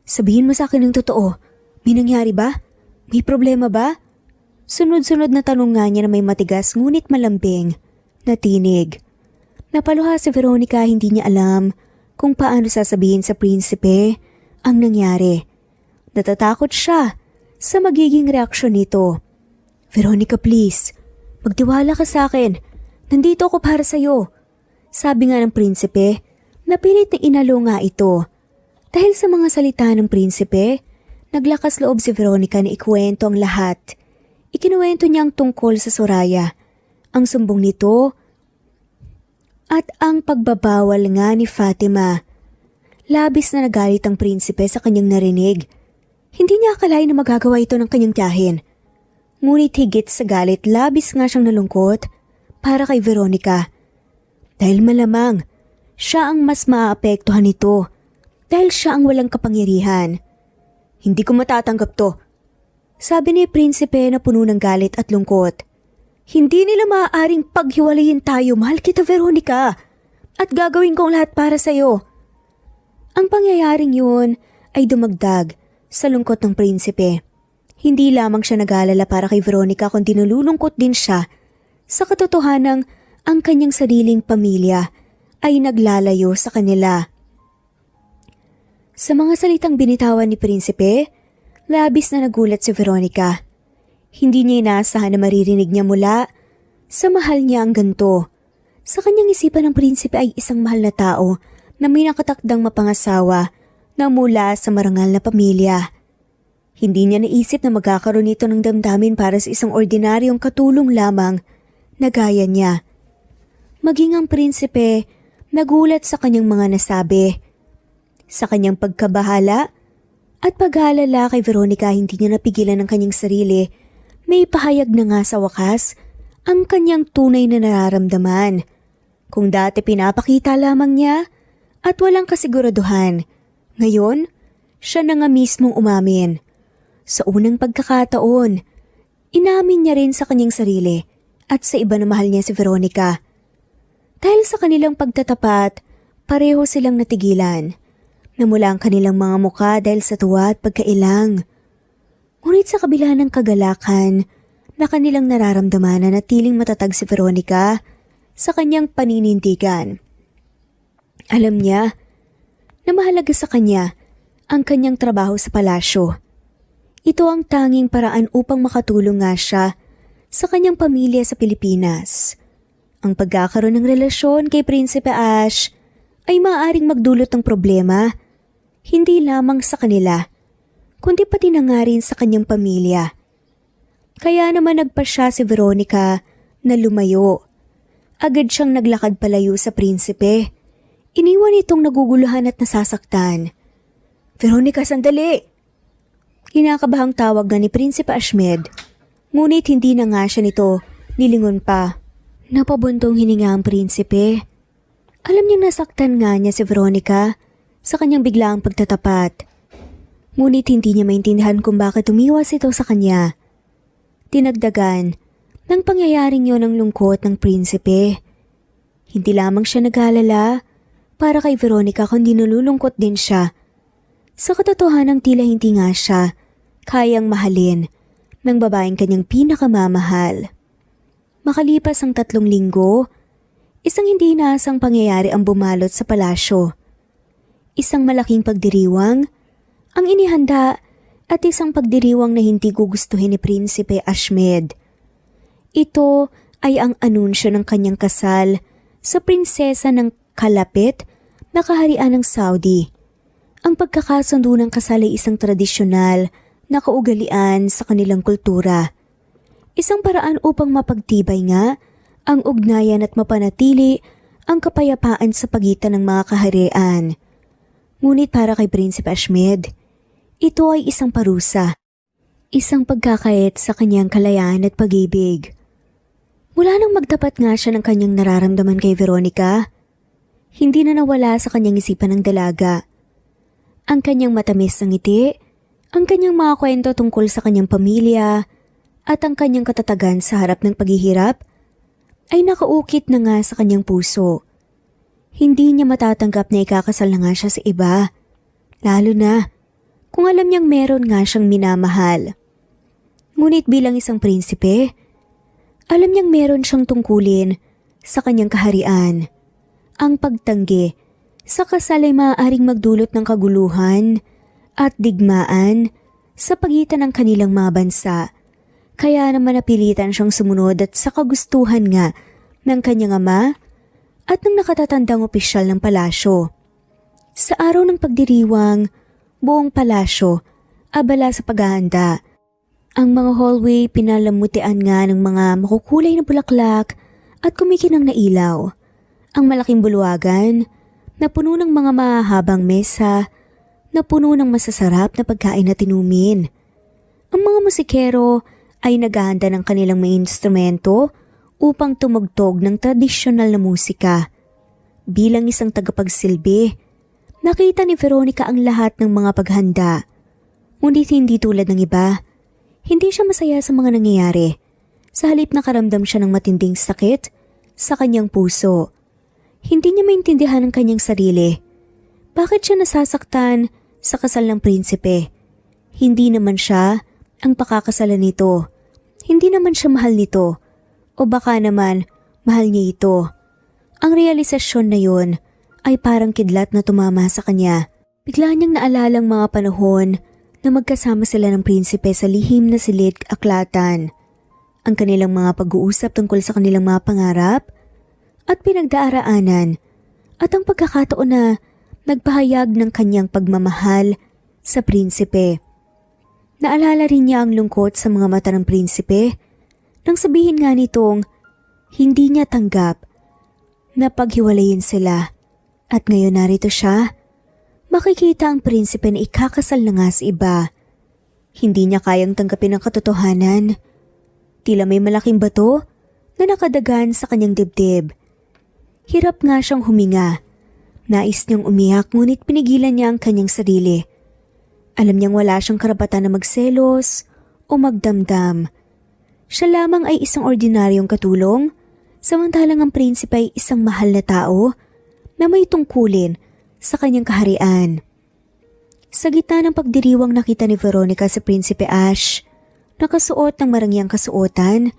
sabihin mo sa akin ng totoo. May nangyari ba? May problema ba? Sunod-sunod na tanong nga niya na may matigas ngunit malambing na tinig. Napaluha si Veronica, hindi niya alam kung paano sasabihin sa prinsipe ang nangyari. Natatakot siya sa magiging reaksyon nito. Veronica, please. Magtiwala ka sa akin. Nandito ako para sa'yo. Sabi nga ng prinsipe, napilit na inalo nga ito. Dahil sa mga salita ng prinsipe, naglakas loob si Veronica na ikwento ang lahat. Ikinuwento niya ang tungkol sa Soraya, ang sumbong nito, at ang pagbabawal nga ni Fatima. Labis na nagalit ang prinsipe sa kanyang narinig. Hindi niya akalain na magagawa ito ng kanyang tiyahin. Ngunit higit sa galit, labis nga siyang nalungkot para kay Veronica. Dahil malamang, siya ang mas maaapektuhan nito. Dahil siya ang walang kapangyarihan. Hindi ko matatanggap to. Sabi ni prinsipe na puno ng galit at lungkot. Hindi nila maaaring paghiwalayin tayo. Mahal kita, Veronica. At gagawin ko ang lahat para sa'yo. Ang pangyayaring yun ay dumagdag sa lungkot ng prinsipe. Hindi lamang siya nag-aalala para kay Veronica kundi nalulungkot din siya sa katotohanang ang kanyang sariling pamilya ay naglalayo sa kanila. Sa mga salitang binitawan ni prinsipe, labis na nagulat si Veronica. Hindi niya inaasahan na maririnig niya mula sa mahal niya ang ganito. Sa kanyang isipan ng prinsipe ay isang mahal na tao na may nakatakdang mapangasawa na mula sa marangal na pamilya. Hindi niya naisip na magkakaroon nito ng damdamin para sa isang ordinaryong katulong lamang na gaya niya. Maging ang prinsipe, nagulat sa kanyang mga nasabi. Sa kanyang pagkabahala at pag-aalala kay Veronica, hindi niya napigilan ang kanyang sarili. May pahayag na nga sa wakas ang kanyang tunay na nararamdaman. Kung dati pinapakita lamang niya at walang kasiguraduhan, ngayon siya na nga mismong umamin. Sa unang pagkakataon, inamin niya rin sa kanyang sarili at sa iba na mahal niya si Veronica. Dahil sa kanilang pagtatapat, pareho silang natigilan. Namula ang kanilang mga mukha dahil sa tuwa at pagkailang. Ngunit sa kabila ng kagalakan na kanilang nararamdaman, na natiling matatag si Veronica sa kanyang paninindigan. Alam niya na mahalaga sa kanya ang kanyang trabaho sa palasyo. Ito ang tanging paraan upang makatulong nga siya sa kanyang pamilya sa Pilipinas. Ang pagkakaroon ng relasyon kay Prinsipe Ash ay maaaring magdulot ng problema, hindi lamang sa kanila, kundi pati na nga rin sa kanyang pamilya. Kaya naman nagpasya si Veronica na lumayo. Agad siyang naglakad palayo sa prinsipe. Iniwan itong naguguluhan at nasasaktan. "Veronica, sandali!" Kinakabahang tawag na ni Prinsipe Ashmed, ngunit hindi na nga siya nito nilingon pa. Napabuntong hininga ang prinsipe. Alam niyang nasaktan nga niya si Veronica sa kanyang biglaang pagtatapat. Ngunit hindi niya maintindihan kung bakit umiwas ito sa kanya. Tinagdagan ng pangyayaring yon ang lungkot ng prinsipe. Hindi lamang siya nag-aalala para kay Veronica, kundi nalulungkot din siya. Sa katotohanan, tila hindi nga siya kayang mahalin ng babaeng kanyang pinakamamahal. Makalipas ang 3 linggo, isang hindi inaasang pangyayari ang bumalot sa palasyo. Isang malaking pagdiriwang ang inihanda at isang pagdiriwang na hindi gugustuhin ni Prinsipe Ashmed. Ito ay ang anunsyo ng kanyang kasal sa prinsesa ng kalapit na kaharian ng Saudi. Ang pagkakasundo ng kasal ay isang tradisyonal na kaugalian sa kanilang kultura. Isang paraan upang mapagtibay nga ang ugnayan at mapanatili ang kapayapaan sa pagitan ng mga kaharian. Ngunit para kay Prinsipe Ashmed, ito ay isang parusa, isang pagkakait sa kanyang kalayaan at pag-ibig. Mula nang magtapat nga siya ng kanyang nararamdaman kay Veronica, hindi na nawala sa kanyang isipan ng dalaga. Ang kanyang matamis na ngiti, ang kanyang mga kwento tungkol sa kanyang pamilya, at ang kanyang katatagan sa harap ng paghihirap ay nakaukit na nga sa kanyang puso. Hindi niya matatanggap na ikakasal na nga siya sa iba, lalo na kung alam niyang meron nga siyang minamahal. Ngunit bilang isang prinsipe, alam niyang meron siyang tungkulin sa kanyang kaharian. Ang pagtanggi sa kasal ay maaaring magdulot ng kaguluhan at digmaan sa pagitan ng kanilang mga bansa. Kaya naman napilitan siyang sumunod at sa kagustuhan nga ng kanyang ama at ng nakatatandang opisyal ng palasyo. Sa araw ng pagdiriwang, buong palasyo abala sa paghahanda. Ang mga hallway pinalamutian nga ng mga makukulay na bulaklak at kumikinang na ilaw. Ang malaking bulwagan na puno ng mga mahahabang mesa na puno ng masasarap na pagkain at inumin. Ang mga musikero ay naghahanda ng kanilang mga instrumento upang tumugtog ng tradisyonal na musika. Bilang isang tagapagsilbi, nakita ni Veronica ang lahat ng mga paghanda. Ngunit hindi tulad ng iba, hindi siya masaya sa mga nangyayari. Sa halip nakaramdam siya ng matinding sakit sa kanyang puso. Hindi niya maintindihan ang kanyang sarili. Bakit siya nasasaktan sa kasal ng prinsipe? Hindi naman siya ang pakakasalan nito. Hindi naman siya mahal nito. O baka naman mahal niya ito. Ang realisasyon na yun ay parang kidlat na tumama sa kanya. Bigla niyang naalalang mga panahon na magkasama sila ng prinsipe sa lihim na silid aklatan. Ang kanilang mga pag-uusap tungkol sa kanilang mga pangarap at pinagdaraanan at ang pagkakataon na nagpahayag ng kanyang pagmamahal sa prinsipe. Naalala rin niya ang lungkot sa mga mata ng prinsipe nang sabihin nga nitong hindi niya tanggap na paghiwalayin sila at ngayon narito siya. Makikita ang prinsipe na ikakasal na nga sa iba. Hindi niya kayang tanggapin ang katotohanan. Tila may malaking bato na nakadagan sa kanyang dibdib. Hirap nga siyang huminga. Nais niyang umiyak ngunit pinigilan niya ang kanyang sarili. Alam niyang wala siyang karapatan na magselos o magdamdam. Siya lamang ay isang ordinaryong katulong, samantalang ang prinsipe ay isang mahal na tao na may tungkulin sa kanyang kaharian. Sa gitna ng pagdiriwang nakita ni Veronica si Prinsipe Ash, nakasuot ng marangyang kasuotan,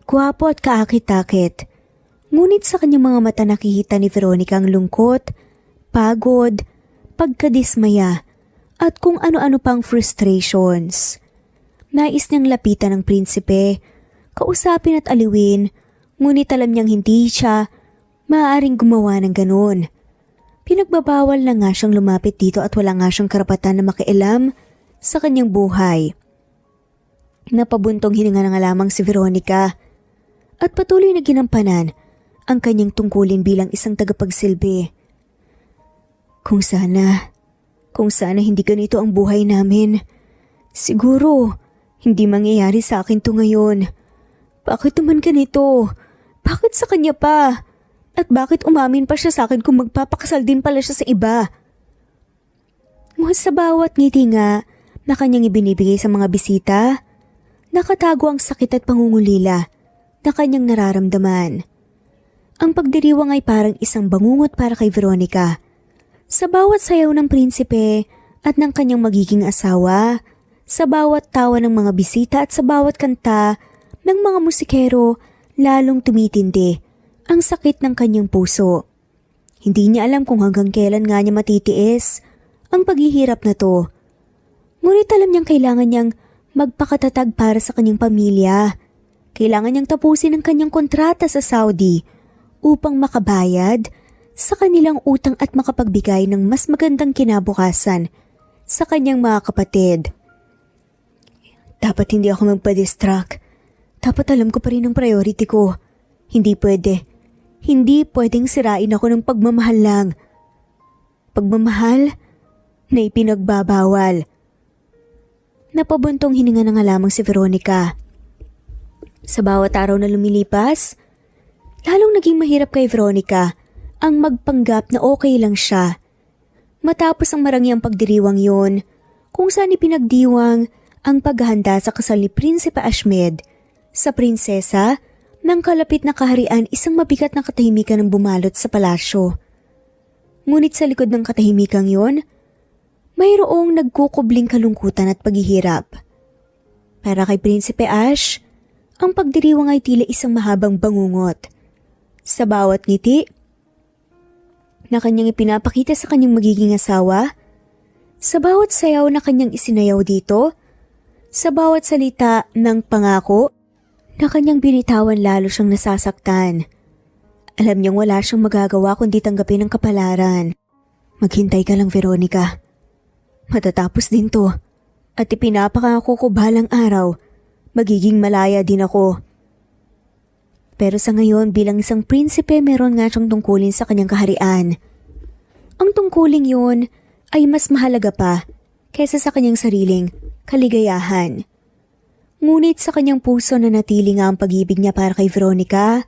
gwapo at kaakit-akit. Ngunit sa kanyang mga mata nakikita ni Veronica ang lungkot, pagod, pagkadismaya, at kung ano-ano pang frustrations. Nais niyang lapitan ng prinsipe, kausapin at aliwin, ngunit alam niyang hindi siya maaaring gumawa ng ganun. Pinagbabawal na nga siyang lumapit dito at wala nga siyang karapatan na makialam sa kanyang buhay. Napabuntong hininga na nga lamang si Veronica at patuloy na ginampanan ang kanyang tungkulin bilang isang tagapagsilbi. Kung sana hindi ganito ang buhay namin. Siguro, hindi mangyayari sa akin to ngayon. Bakit naman ganito? Bakit sa kanya pa? At bakit umamin pa siya sa akin kung magpapakasal din pala siya sa iba? Ngunit sa bawat ngiti nga na kanyang ibinibigay sa mga bisita, nakatago ang sakit at pangungulila na kanyang nararamdaman. Ang pagdiriwang ay parang isang bangungot para kay Veronica. Sa bawat sayaw ng prinsipe at ng kanyang magiging asawa, sa bawat tawa ng mga bisita at sa bawat kanta ng mga musikero, lalong tumitindi ang sakit ng kanyang puso. Hindi niya alam kung hanggang kailan nga niya matitiis ang paghihirap na to. Ngunit alam niyang kailangan niyang magpakatatag para sa kanyang pamilya. Kailangan niyang tapusin ang kanyang kontrata sa Saudi upang makabayad sa kanilang utang at makapagbigay ng mas magandang kinabukasan sa kanyang mga kapatid. Dapat hindi ako magpa-distract. Dapat alam ko pa rin ang priority ko. Hindi pwede. Hindi pwedeng sirain ako ng pagmamahal lang. Pagmamahal na ipinagbabawal. Napabuntong hininga na nga lamang si Veronica. Sa bawat araw na lumilipas, lalong naging mahirap kay Veronica ang magpanggap na okay lang siya. Matapos ang marangyang pagdiriwang yon, kung saan ipinagdiwang ang paghahanda sa kasal ni Prinsipe Ashmed sa prinsesa ng kalapit na kaharian, isang mabigat na katahimikan ang bumalot sa palasyo. Ngunit sa likod ng katahimikang yon, mayroong nagkukubling kalungkutan at paghihirap. Para kay Prinsipe Ash, ang pagdiriwang ay tila isang mahabang bangungot. Sa bawat ngiti na kanyang ipinapakita sa kanyang magiging asawa, sa bawat sayaw na kanyang isinayaw dito, sa bawat salita ng pangako na kanyang binitawan, lalo siyang nasasaktan. Alam niyang wala siyang magagawa kundi tanggapin ang kapalaran. Maghintay ka lang, Veronica. Matatapos din to. At ipinapakako ko balang araw, magiging malaya din ako. Pero sa ngayon, bilang isang prinsipe, meron nga siyang tungkulin sa kanyang kaharian. Ang tungkuling yun ay mas mahalaga pa kaysa sa kanyang sariling kaligayahan. Ngunit sa kanyang puso na natili nga ang pag-ibig niya para kay Veronica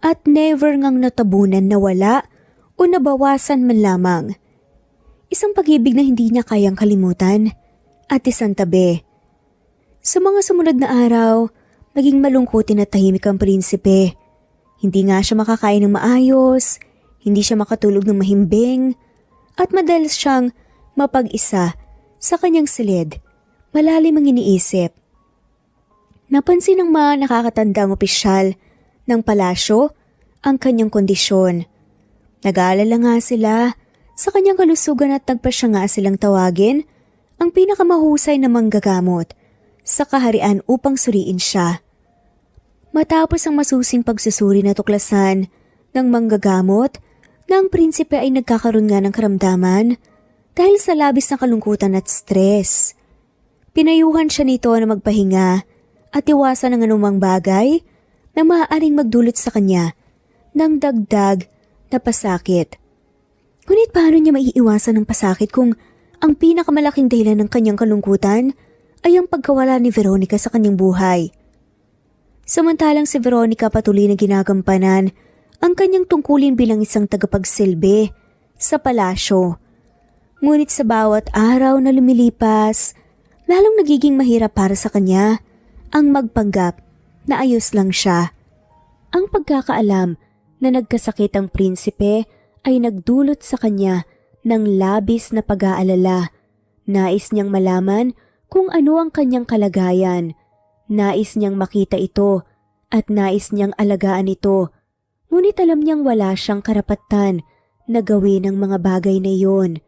at never ngang natabunan na wala o nabawasan man lamang. Isang pag-ibig na hindi niya kayang kalimutan at isang tabi. Sa mga sumunod na araw, naging malungkutin at tahimik ang prinsipe. Hindi nga siya makakain ng maayos, hindi siya makatulog ng mahimbing, at madalas siyang mapag-isa sa kanyang silid, malalim ang iniisip. Napansin ng mga nakakatandang opisyal ng palasyo ang kanyang kondisyon. Nag-aalala nga sila sa kanyang kalusugan at nagpasya nga silang tawagin ang pinakamahusay na manggagamot sa kaharian upang suriin siya. Matapos ang masusing pagsusuri na tuklasan ng manggagamot, na ang prinsipe ay nagkakaroon nga ng karamdaman dahil sa labis na kalungkutan at stress. Pinayuhan siya nito na magpahinga at iwasan ng anumang bagay na maaaring magdulot sa kanya ng dagdag na pasakit. Ngunit paano niya maiiwasan ng pasakit kung ang pinakamalaking dahilan ng kanyang kalungkutan ay ang pagkawala ni Veronica sa kanyang buhay? Samantalang si Veronica patuloy na ginagampanan ang kanyang tungkulin bilang isang tagapagsilbi sa palasyo. Ngunit sa bawat araw na lumilipas, lalong nagiging mahirap para sa kanya ang magpanggap na ayos lang siya. Ang pagkakaalam na nagkasakit ang prinsipe ay nagdulot sa kanya ng labis na pag-aalala. Nais niyang malaman kung ano ang kanyang kalagayan. Nais niyang makita ito at nais niyang alagaan ito. Ngunit alam niyang wala siyang karapatan na gawin ang mga bagay na iyon.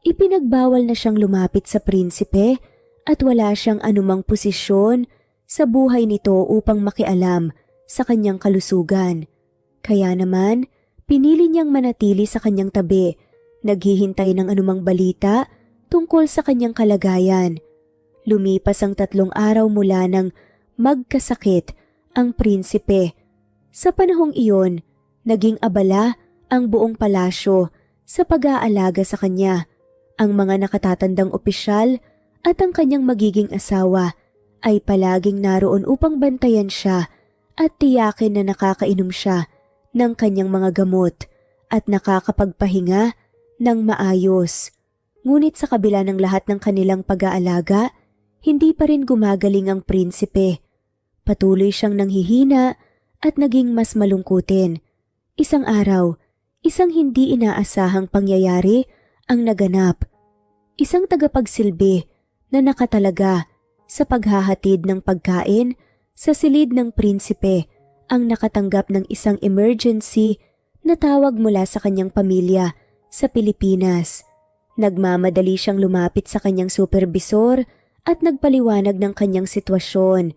Ipinagbawal na siyang lumapit sa prinsipe at wala siyang anumang posisyon sa buhay nito upang makialam sa kanyang kalusugan. Kaya naman, pinili niyang manatili sa kanyang tabi, naghihintay ng anumang balita tungkol sa kanyang kalagayan. Lumipas ang 3 araw mula nang magkasakit ang prinsipe. Sa panahong iyon, naging abala ang buong palasyo sa pag-aalaga sa kanya. Ang mga nakatatandang opisyal at ang kanyang magiging asawa ay palaging naroon upang bantayan siya at tiyakin na nakakainom siya ng kanyang mga gamot at nakakapagpahinga ng maayos. Ngunit sa kabila ng lahat ng kanilang pag-aalaga, hindi pa rin gumagaling ang prinsipe. Patuloy siyang nanghihina at naging mas malungkutin. Isang araw, isang hindi inaasahang pangyayari ang naganap. Isang tagapagsilbi na nakatalaga sa paghahatid ng pagkain sa silid ng prinsipe ang nakatanggap ng isang emergency na tawag mula sa kanyang pamilya sa Pilipinas. Nagmamadali siyang lumapit sa kanyang supervisor at nagpaliwanag ng kanyang sitwasyon.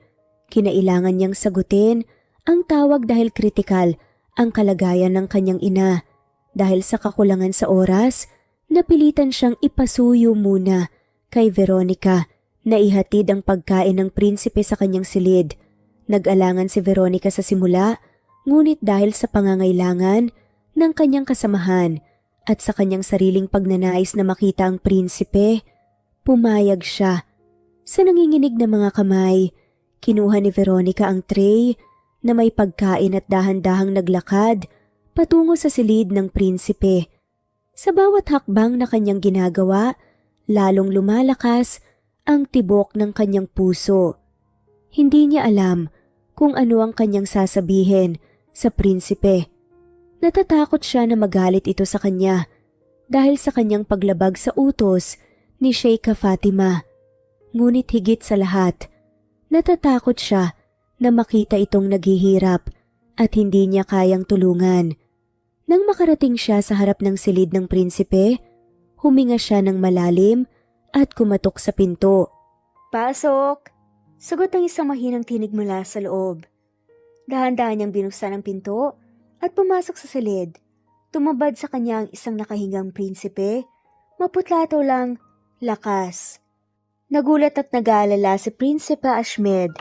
Kinailangan niyang sagutin ang tawag dahil kritikal ang kalagayan ng kanyang ina. Dahil sa kakulangan sa oras, napilitan siyang ipasuyo muna kay Veronica na ihatid ang pagkain ng prinsipe sa kanyang silid. Nag-alangan si Veronica sa simula, ngunit dahil sa pangangailangan ng kanyang kasamahan at sa kanyang sariling pagnanais na makita ang prinsipe, pumayag siya. Sa nanginginig na mga kamay, kinuha ni Veronica ang tray na may pagkain at dahan-dahang naglakad patungo sa silid ng prinsipe. Sa bawat hakbang na kanyang ginagawa, lalong lumalakas ang tibok ng kanyang puso. Hindi niya alam kung ano ang kanyang sasabihin sa prinsipe. Natatakot siya na magalit ito sa kanya dahil sa kanyang paglabag sa utos ni Sheikha Fatima. Ngunit higit sa lahat, natatakot siya na makita itong naghihirap at hindi niya kayang tulungan. Nang makarating siya sa harap ng silid ng prinsipe, huminga siya ng malalim at kumatok sa pinto. "Pasok!" Sagot ng isang mahinang tinig mula sa loob. Dahan-dahan niyang binuksan ang pinto at pumasok sa silid. Tumabad sa kanya ang isang nakahingang prinsipe, maputlato lang, lakas. Nagulat at nag-aalala si Prinsipe Ahmed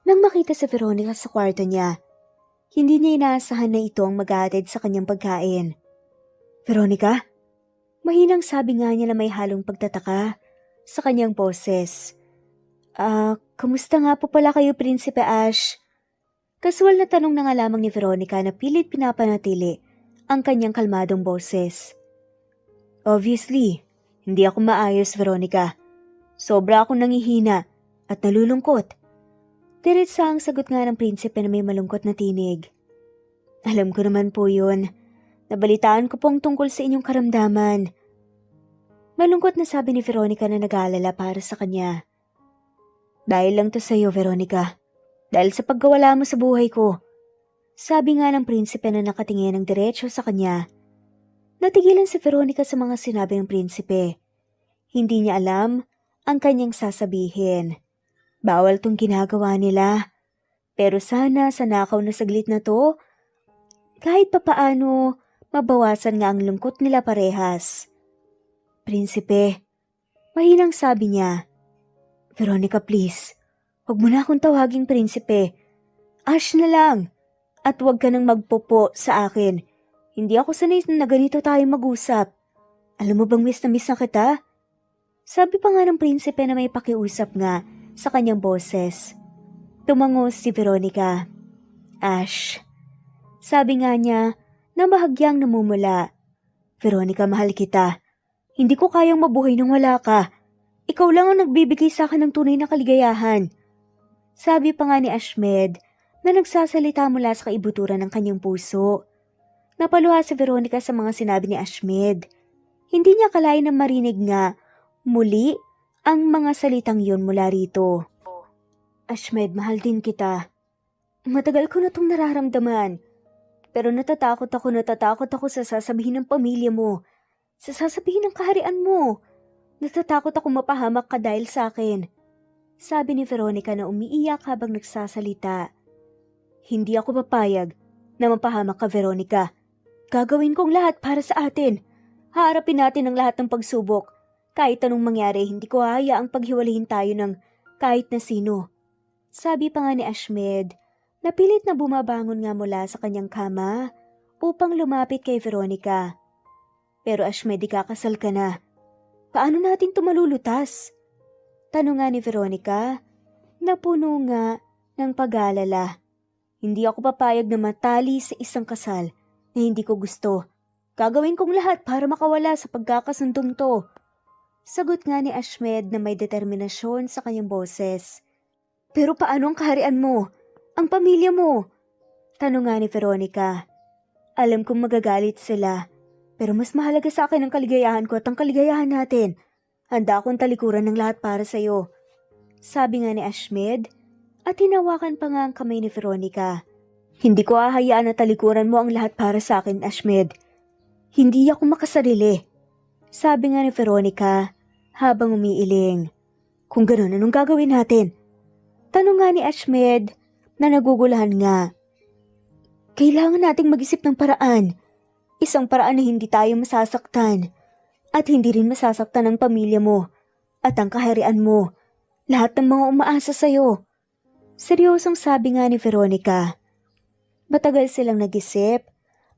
nang makita si Veronica sa kwarto niya. Hindi niya inaasahan na ito ang mag-aatid sa kanyang pagkain. "Veronica?" Mahinang sabi nga niya na may halong pagtataka sa kanyang boses. Kamusta nga po pala kayo, Prinsipe Ash?" Kasual na tanong na nga lamang ni Veronica na pilit pinapanatili ang kanyang kalmadong boses. "Obviously, hindi ako maayos, Veronica. Sobra akong nangihina at nalulungkot." Diretsahang sagot nga ng prinsipe na may malungkot na tinig. "Alam ko naman po yun. Nabalitaan ko pong tungkol sa inyong karamdaman." Malungkot na sabi ni Veronica na nag-aalala para sa kanya. "Dahil lang to sa iyo, Veronica. Dahil sa pagkawala mo sa buhay ko." Sabi nga ng prinsipe na nakatingin ng diretso sa kanya. Natigilan si Veronica sa mga sinabi ng prinsipe. Hindi niya alam ang kanyang sasabihin. Bawal tong ginagawa nila. Pero sana sa nakaw na saglit na to, kahit papaano mabawasan nga ang lungkot nila parehas. "Prinsipe," mahinang sabi niya. Veronica, please. Huwag mo na akong tawaging prinsipe. Ash na lang. At huwag ka nang magpopo sa akin. Hindi ako sanay na ganito tayo mag-usap. Alam mo bang miss na kita? Sabi pa nga ng prinsipe na may pakiusap nga sa kanyang boses. Tumango si Veronica. Ash. Sabi nga niya na bahagyang namumula. Veronica, mahal kita. Hindi ko kayang mabuhay nang wala ka. Ikaw lang ang nagbibigay sa akin ng tunay na kaligayahan. Sabi pa nga ni Ashmed na nagsasalita mula sa kaibuturan ng kanyang puso. Napaluha si Veronica sa mga sinabi ni Ashmed. Hindi niya akalain na marinig nga muli ang mga salitang yun mula rito. Ashmed, mahal din kita. Matagal ko na itong nararamdaman. Pero natatakot ako sa sasabihin ng pamilya mo. Sa sasabihin ng kaharian mo. Natatakot ako mapahamak ka dahil sa akin. Sabi ni Veronica na umiiyak habang nagsasalita. Hindi ako papayag na mapahamak ka, Veronica. Gagawin kong lahat para sa atin. Haharapin natin ang lahat ng pagsubok. Kahit anong mangyari, hindi ko hahayaang paghiwalayin tayo ng kahit na sino. Sabi pa nga ni Ashmed na pilit na bumabangon nga mula sa kanyang kama upang lumapit kay Veronica. Pero Ashmed, ikakasal ka na. Paano natin tumalulutas? Tanong nga ni Veronica na puno nga ng pag-aalala. Hindi ako papayag na matali sa isang kasal na hindi ko gusto. Gagawin kong lahat para makawala sa pagkakasundong to. Sagot nga ni Ashmed na may determinasyon sa kanyang boses. Pero paano ang kaharian mo? Ang pamilya mo? Tanong nga ni Veronica. Alam kong magagalit sila. Pero mas mahalaga sa akin ang kaligayahan ko at ang kaligayahan natin. Handa akong talikuran ng lahat para sa'yo. Sabi nga ni Ashmed at hinawakan pa nga ang kamay ni Veronica. Hindi ko hahayaan na talikuran mo ang lahat para sa akin, Ashmed. Hindi ako makasarili. Sabi nga ni Veronica habang umiiling. Kung gano'n, anong gagawin natin? Tanong nga ni Ashmed na nagugulahan nga. Kailangan nating mag-isip ng paraan. Isang paraan na hindi tayo masasaktan at hindi rin masasaktan ang pamilya mo at ang kaharian mo. Lahat ng mga umaasa sa'yo. Seryosong sabi nga ni Veronica. Matagal silang nag-isip,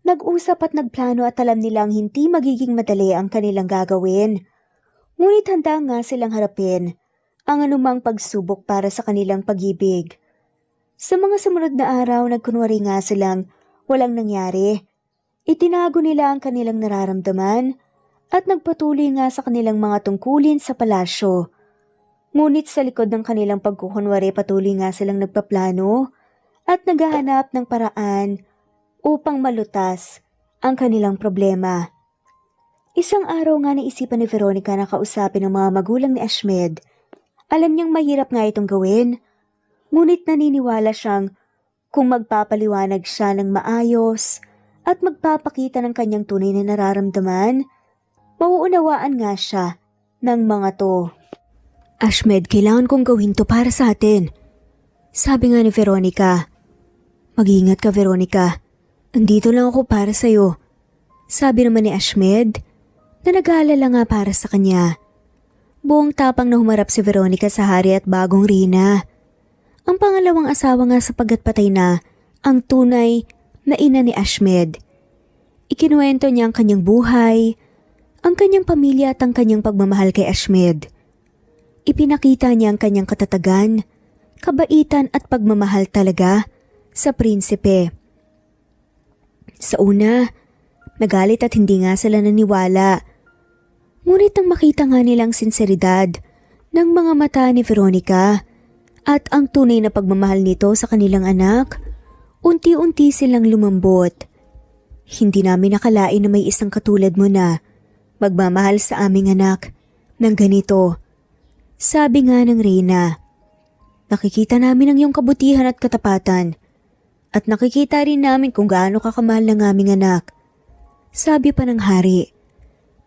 nag-usap at nagplano at alam nilang hindi magiging madali ang kanilang gagawin. Ngunit handa nga silang harapin ang anumang pagsubok para sa kanilang pag-ibig. Sa mga sumunod na araw, nagkunwari nga silang walang nangyari. Itinago nila ang kanilang nararamdaman at nagpatuloy nga sa kanilang mga tungkulin sa palasyo. Ngunit sa likod ng kanilang pagkukunwari patuloy nga silang nagpaplano at naghahanap ng paraan upang malutas ang kanilang problema. Isang araw nga naisipan ni Veronica na kausapin ang mga magulang ni Ashmed. Alam niyang mahirap nga itong gawin, ngunit naniniwala siyang kung magpapaliwanag siya ng maayos at magpapakita ng kanyang tunay na nararamdaman, mauunawaan nga siya ng mga to. Ashmed, kailangan kong gawin to para sa atin. Sabi nga ni Veronica. Mag-iingat ka, Veronica. Andito lang ako para sa'yo. Sabi naman ni Ashmed na nag-aalala nga para sa kanya. Buong tapang na humarap si Veronica sa hari at bagong Rina. Ang pangalawang asawa nga sapagkat patay na ang tunay na ina ni Ashmed. Ikinuwento niya ang kanyang buhay, ang kanyang pamilya at ang kanyang pagmamahal kay Ashmed. Ipinakita niya ang kanyang katatagan, kabaitan at pagmamahal talaga sa prinsipe. Sa una, nagalit at hindi nga sila naniwala. Ngunit nang makita nga nilang sinseridad ng mga mata ni Veronica at ang tunay na pagmamahal nito sa kanilang anak, unti-unti silang lumambot. Hindi namin nakalain na may isang katulad mo na magmamahal sa aming anak ng ganito. Sabi nga ng Reyna, nakikita namin ang iyong kabutihan at katapatan at nakikita rin namin kung gaano ka kamahal ng aming anak. Sabi pa ng hari.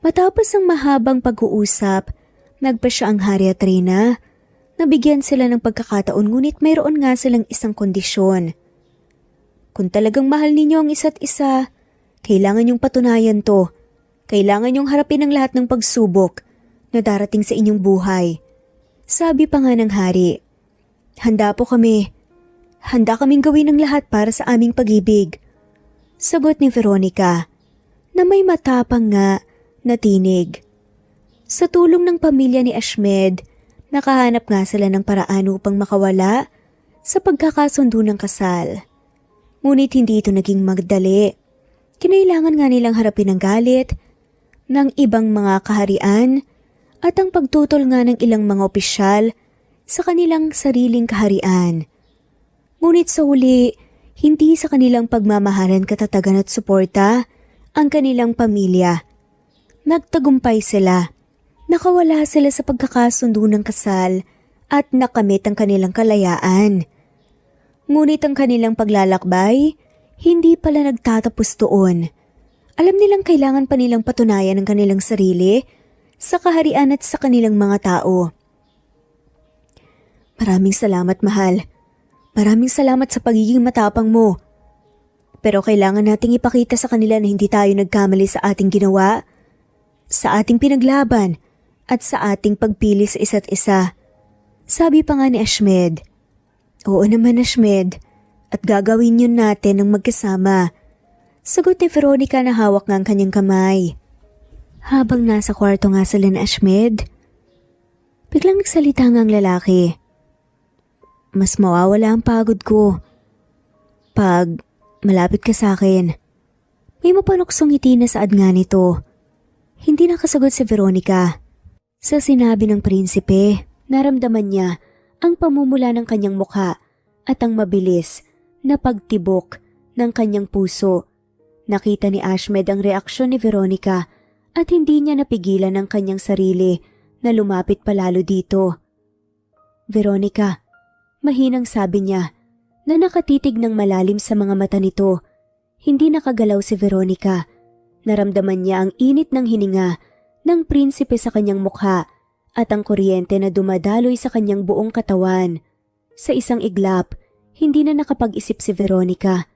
Matapos ang mahabang pag-uusap, nagpa siya ang hari at Reyna. Nabigyan sila ng pagkakataon ngunit mayroon nga silang isang kondisyon. Kung talagang mahal ninyo ang isa't isa, kailangan niyong patunayan to. Kailangan niyong harapin ang lahat ng pagsubok na darating sa inyong buhay. Sabi pa nga ng hari, "Handa po kami. Handa kaming gawin ang lahat para sa aming pag-ibig." Sagot ni Veronica na may matapang nga na tinig. Sa tulong ng pamilya ni Ashmed, nakahanap nga sila ng paraan upang makawala sa pagkakasundo ng kasal. Ngunit hindi ito naging magdali. Kinailangan nga nilang harapin ang galit ng ibang mga kaharian at ang pagtutol nga ng ilang mga opisyal sa kanilang sariling kaharian. Ngunit sa huli, hindi sa kanilang pagmamahalan, katatagan at suporta ang kanilang pamilya. Nagtagumpay sila. Nakawala sila sa pagkakasundo ng kasal at nakamit ang kanilang kalayaan. Ngunit ang kanilang paglalakbay, hindi pala nagtatapos doon. Alam nilang kailangan pa nilang patunayan ang kanilang sarili sa kaharian at sa kanilang mga tao. "Maraming salamat, mahal. Maraming salamat sa pagiging matapang mo. Pero kailangan nating ipakita sa kanila na hindi tayo nagkamali sa ating ginawa, sa ating pinaglaban, at sa ating pagpili sa isa't isa." Sabi pa nga ni Ashmed. "Oo naman, Ashmed, at gagawin yun natin ng magkasama." Sagot ni Veronica na hawak nga ang kanyang kamay. Habang nasa kwarto nga sila ni Ashmed, biglang nagsalita nga ang lalaki. "Mas mawawala ang pagod ko pag malapit ka sa akin." May mapanuksong ngiti na saad nga nito. Hindi nakasagot si Veronica. Sa sinabi ng prinsipe, naramdaman niya ang pamumula ng kanyang mukha at ang mabilis na pagtibok ng kanyang puso. Nakita ni Ashmed ang reaksyon ni Veronica at hindi niya napigilan ang kanyang sarili na lumapit palalo dito. "Veronica," mahinang sabi niya na nakatitig ng malalim sa mga mata nito. Hindi nakagalaw si Veronica. Naramdaman niya ang init ng hininga ng prinsipe sa kanyang mukha at ang kuryente na dumadaloy sa kanyang buong katawan. Sa isang iglap, hindi na nakapag-isip si Veronica.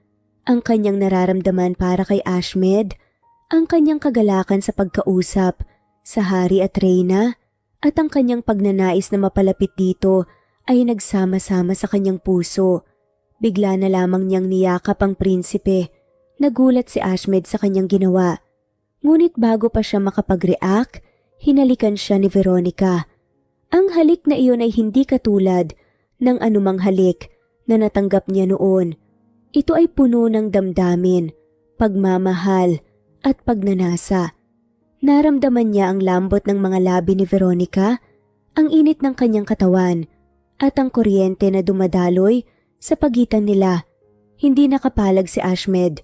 Ang kanyang nararamdaman para kay Ashmed, ang kanyang kagalakan sa pagkausap sa hari at reyna, at ang kanyang pagnanais na mapalapit dito ay nagsama-sama sa kanyang puso. Bigla na lamang niyang niyakap ang prinsipe. Nagulat si Ashmed sa kanyang ginawa. Ngunit bago pa siya makapag-react, hinalikan siya ni Veronica. Ang halik na iyon ay hindi katulad ng anumang halik na natanggap niya noon. Ito ay puno ng damdamin, pagmamahal at pagnanasa. Naramdaman niya ang lambot ng mga labi ni Veronica, ang init ng kanyang katawan, at ang kuryente na dumadaloy sa pagitan nila. Hindi nakapalag si Ashmed.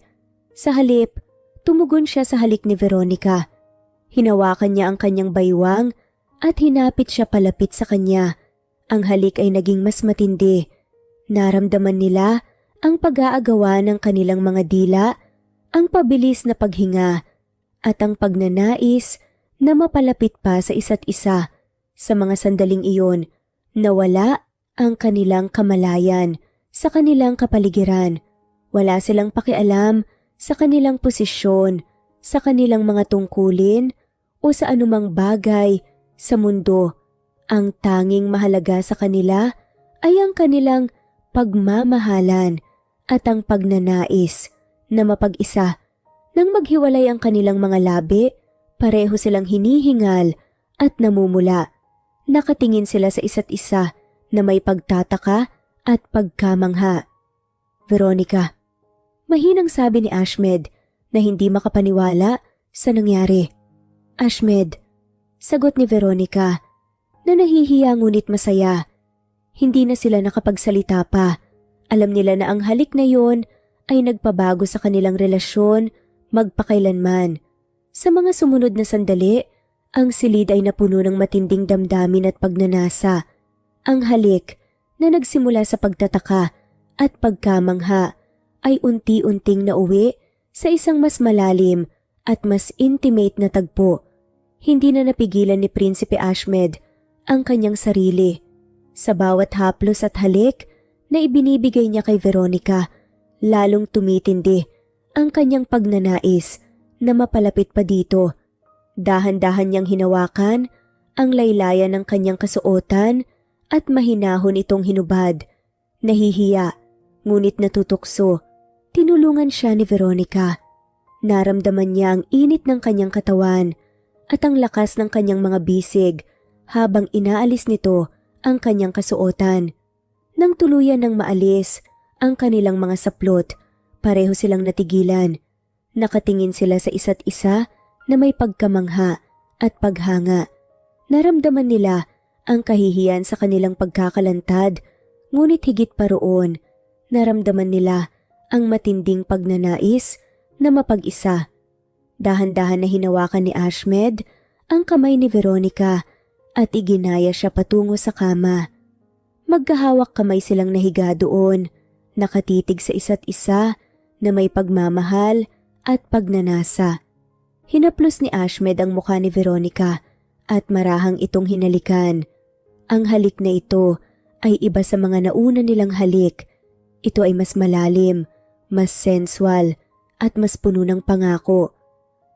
Sa halip, tumugon siya sa halik ni Veronica. Hinawakan niya ang kanyang baywang at hinapit siya palapit sa kanya. Ang halik ay naging mas matindi. Naramdaman nila ang pag-aagawa ng kanilang mga dila, ang pabilis na paghinga, at ang pagnanais na mapalapit pa sa isa't isa. Sa mga sandaling iyon, nawala ang kanilang kamalayan sa kanilang kapaligiran. Wala silang pakialam sa kanilang posisyon, sa kanilang mga tungkulin, o sa anumang bagay sa mundo. Ang tanging mahalaga sa kanila ay ang kanilang pagmamahalan at ang pagnanais na mapag-isa. Nang maghiwalay ang kanilang mga labi, pareho silang hinihingal at namumula. Nakatingin sila sa isa't isa na may pagtataka at pagkamangha. "Veronica," mahinang sabi ni Ashmed na hindi makapaniwala sa nangyari. "Ashmed," sagot ni Veronica na nahihiya ngunit masaya. Hindi na sila nakapagsalita pa. Alam nila na ang halik na yon ay nagpabago sa kanilang relasyon magpakailanman. Sa mga sumunod na sandali, ang silid ay napuno ng matinding damdamin at pagnanasa. Ang halik na nagsimula sa pagtataka at pagkamangha ay unti-unting nauwi sa isang mas malalim at mas intimate na tagpo. Hindi na napigilan ni Prinsipe Ashmed ang kanyang sarili. Sa bawat haplos at halik na ibinibigay niya kay Veronica, lalong tumitindi ang kanyang pagnanais na mapalapit pa dito. Dahan-dahan niyang hinawakan ang laylayan ng kanyang kasuotan at mahinahon itong hinubad. Nahihiya, ngunit natutukso. Tinulungan siya ni Veronica. Naramdaman niya ang init ng kanyang katawan at ang lakas ng kanyang mga bisig habang inaalis nito ang kanyang kasuotan. Nang tuluyan ng maalis ang kanilang mga saplot, pareho silang natigilan. Nakatingin sila sa isa't isa na may pagkamangha at paghanga. Naramdaman nila ang kahihiyan sa kanilang pagkakalantad, ngunit higit pa roon, naramdaman nila ang matinding pagnanais na mapag-isa. Dahan-dahan na hinawakan ni Ashmed ang kamay ni Veronica at iginaya siya patungo sa kama. Magkahawak kamay silang nahiga doon, nakatitig sa isa't isa na may pagmamahal at pagnanasa. Hinaplos ni Ashmed ang mukha ni Veronica at marahang itong hinalikan. Ang halik na ito ay iba sa mga nauna nilang halik. Ito ay mas malalim, mas sensual, at mas puno ng pangako.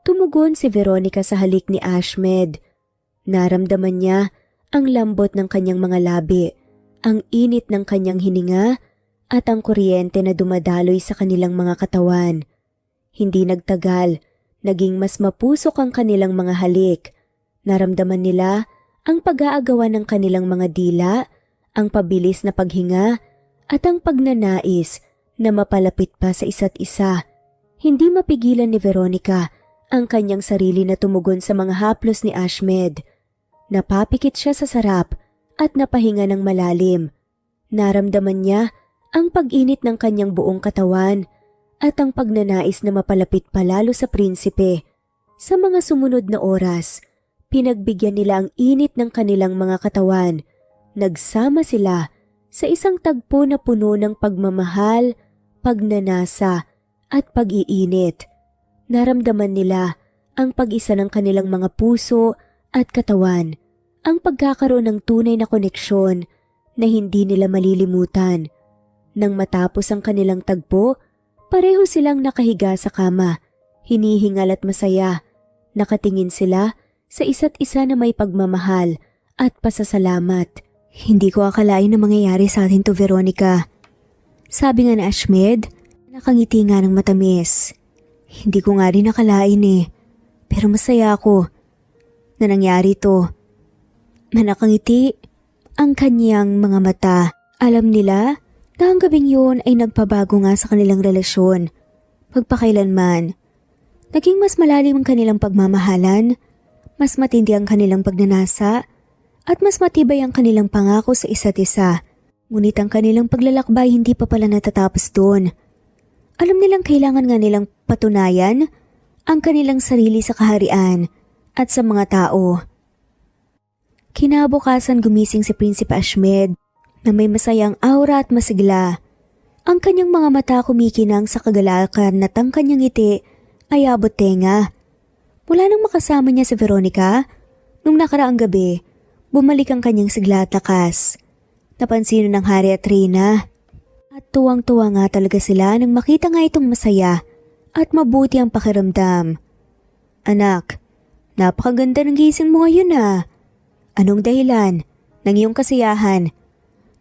Tumugon si Veronica sa halik ni Ashmed. Naramdaman niya ang lambot ng kanyang mga labi, ang init ng kanyang hininga, at ang kuryente na dumadaloy sa kanilang mga katawan. Hindi nagtagal, naging mas mapusok ang kanilang mga halik. Naramdaman nila ang pag-aagawan ng kanilang mga dila, ang pabilis na paghinga, at ang pagnanais na mapalapit pa sa isa't isa. Hindi mapigilan ni Veronica ang kanyang sarili na tumugon sa mga haplos ni Ashmed. Napapikit siya sa sarap at napahinga ng malalim. Naramdaman niya ang pag-init ng kanyang buong katawan at ang pagnanais na mapalapit palalo sa prinsipe. Sa mga sumunod na oras, pinagbigyan nila ang init ng kanilang mga katawan. Nagsama sila sa isang tagpo na puno ng pagmamahal, pagnanasa, at pag-iinit. Naramdaman nila ang pag-isa ng kanilang mga puso at katawan, ang pagkakaroon ng tunay na koneksyon na hindi nila malilimutan. Nang matapos ang kanilang tagpo, pareho silang nakahiga sa kama, hinihingal at masaya. Nakatingin sila sa isa't isa na may pagmamahal at pasasalamat. Hindi ko akalain na mangyayari sa atin to, Veronica. Sabi nga ni Ashmed, nakangiti nga ng matamis. Hindi ko nga rin nakalain pero masaya ako na nangyari to. Na nakangiti ang kanyang mga mata. Alam nila na ang gabing yun ay nagpabago nga sa kanilang relasyon. Magpakailanman. Naging mas malalim ang kanilang pagmamahalan, mas matindi ang kanilang pagnanasa, at mas matibay ang kanilang pangako sa isa't isa. Ngunit ang kanilang paglalakbay hindi pa pala natatapos doon. Alam nilang kailangan nga nilang patunayan ang kanilang sarili sa kaharian at sa mga tao. Kinabukasan gumising si Prinsipe Ashmed na may masayang aura at masigla. Ang kanyang mga mata kumikinang sa kagalakan at ang kanyang ngiti ay abot tenga. Mula nang makasama niya si Veronica, nung nakaraang gabi, bumalik ang kanyang sigla at lakas. Napansin ng Hari at Reyna. At tuwang-tuwa nga talaga sila nang makita nga itong masaya at mabuti ang pakiramdam. Anak, napakaganda ng gising mo ngayon . Anong dahilan ng iyong kasiyahan?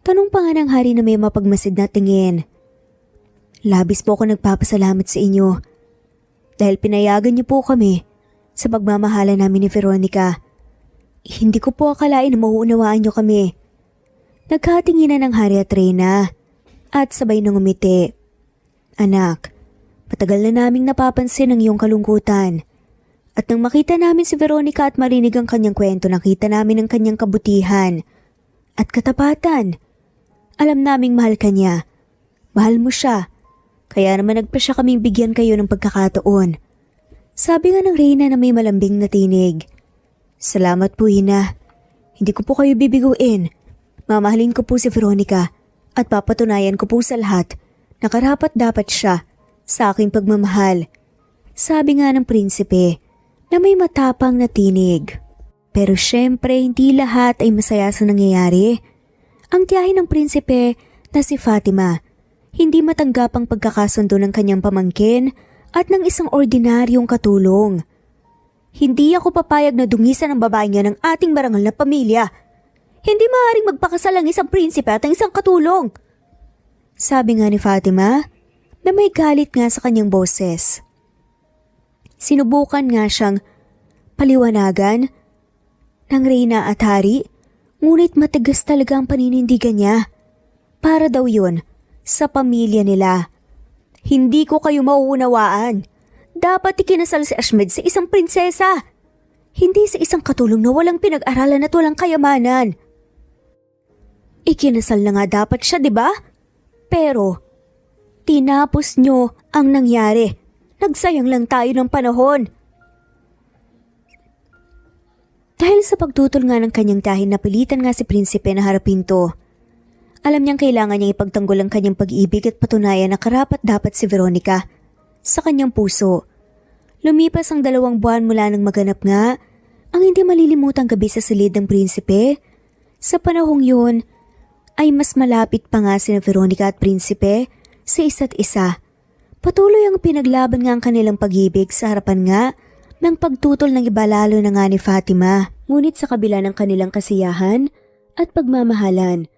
Tanong pa nga ng Hari na may mapagmasid na tingin. Labis po ako nagpapasalamat sa inyo dahil pinayagan niyo po kami sa pagmamahala namin ni Veronica. Hindi ko po akalain na mauunawaan niyo kami. Nagkatinginan ng Hari at Reyna at sabay nang umiti. Anak, matagal na naming napapansin ang iyong kalungkutan. At nang makita namin si Veronica at marinig ang kanyang kwento, nakita namin ang kanyang kabutihan at katapatan. Alam naming mahal ka niya. Mahal mo siya. Kaya naman nagpa siya kaming bigyan kayo ng pagkakataon. Sabi nga ng Reyna na may malambing na tinig. Salamat po, Ina. Hindi ko po kayo bibiguin. Mamahalin ko po si Veronica at papatunayan ko po sa lahat na karapat dapat siya sa aking pagmamahal. Sabi nga ng prinsipe na may matapang na tinig. Pero syempre hindi lahat ay masaya sa nangyayari. Ang tiyahin ng prinsipe na si Fatima, hindi matanggap ang pagkakasundo ng kanyang pamangkin at ng isang ordinaryong katulong. Hindi ako papayag na dungisan ang babae niya ng ating marangal na pamilya. Hindi maaaring magpakasal ang isang prinsipe at ang isang katulong. Sabi nga ni Fatima na may galit nga sa kanyang boses. Sinubukan nga siyang paliwanagan ng Reyna at Hari, ngunit matigas talaga ang paninindigan niya. Para daw yun sa pamilya nila. Hindi ko kayo mauunawaan. Dapat ikinasal si Ashmed sa isang prinsesa. Hindi sa isang katulong na walang pinag-aralan at walang kayamanan. Ikinasal na nga dapat siya, di ba? Pero, tinapos nyo ang nangyari. Nagsayang lang tayo ng panahon. Dahil sa pagtutol nga ng kanyang tahin, napilitan nga si prinsipe na harapin to. Alam niyang kailangan niyang ipagtanggol ang kanyang pag-ibig at patunayan na karapat-dapat si Veronica sa kanyang puso. Lumipas ang 2 buwan mula nang maganap nga ang hindi malilimutang gabi sa silid ng prinsipe. Sa panahong yun, ay mas malapit pa nga sina Veronica at prinsipe sa isa't isa. Patuloy ang pinaglaban nga ang kanilang pag-ibig sa harapan nga ng pagtutol ng iba, lalo na nga ni Fatima. Ngunit sa kabila ng kanilang kasiyahan at pagmamahalan,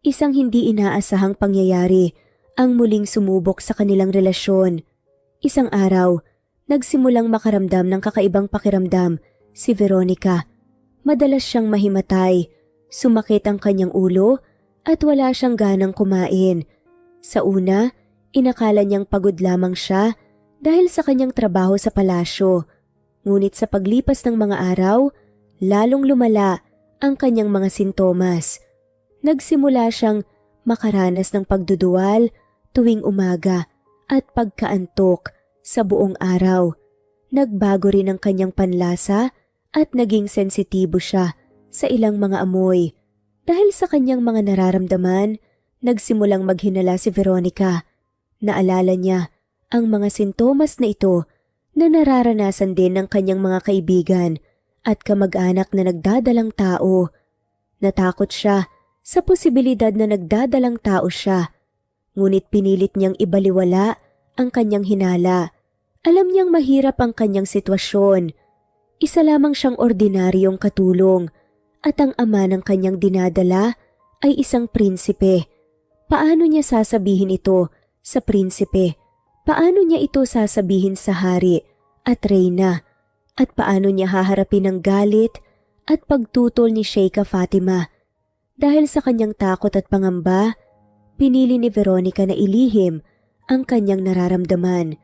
isang hindi inaasahang pangyayari ang muling sumubok sa kanilang relasyon. Isang araw, nagsimulang makaramdam ng kakaibang pakiramdam si Veronica. Madalas siyang mahimatay, sumakit ang kanyang ulo at wala siyang ganang kumain. Sa una, inakala niyang pagod lamang siya dahil sa kanyang trabaho sa palasyo. Ngunit sa paglipas ng mga araw, lalong lumala ang kanyang mga sintomas. Nagsimula siyang makaranas ng pagduduwal tuwing umaga at pagkaantok sa buong araw. Nagbago rin ang kanyang panlasa at naging sensitibo siya sa ilang mga amoy. Dahil sa kanyang mga nararamdaman, nagsimulang maghinala si Veronica. Naalala niya ang mga sintomas na ito na nararanasan din ng kanyang mga kaibigan at kamag-anak na nagdadalang tao. Natakot siya sa posibilidad na nagdadalang tao siya, ngunit pinilit niyang ibaliwala ang kanyang hinala. Alam niyang mahirap ang kanyang sitwasyon. Isa lamang siyang ordinaryong katulong at ang ama ng kanyang dinadala ay isang prinsipe. Paano niya sasabihin ito sa prinsipe? Paano niya ito sasabihin sa hari at reyna? At paano niya haharapin ang galit at pagtutol ni Sheikha Fatima? Dahil sa kanyang takot at pangamba, pinili ni Veronica na ilihim ang kanyang nararamdaman.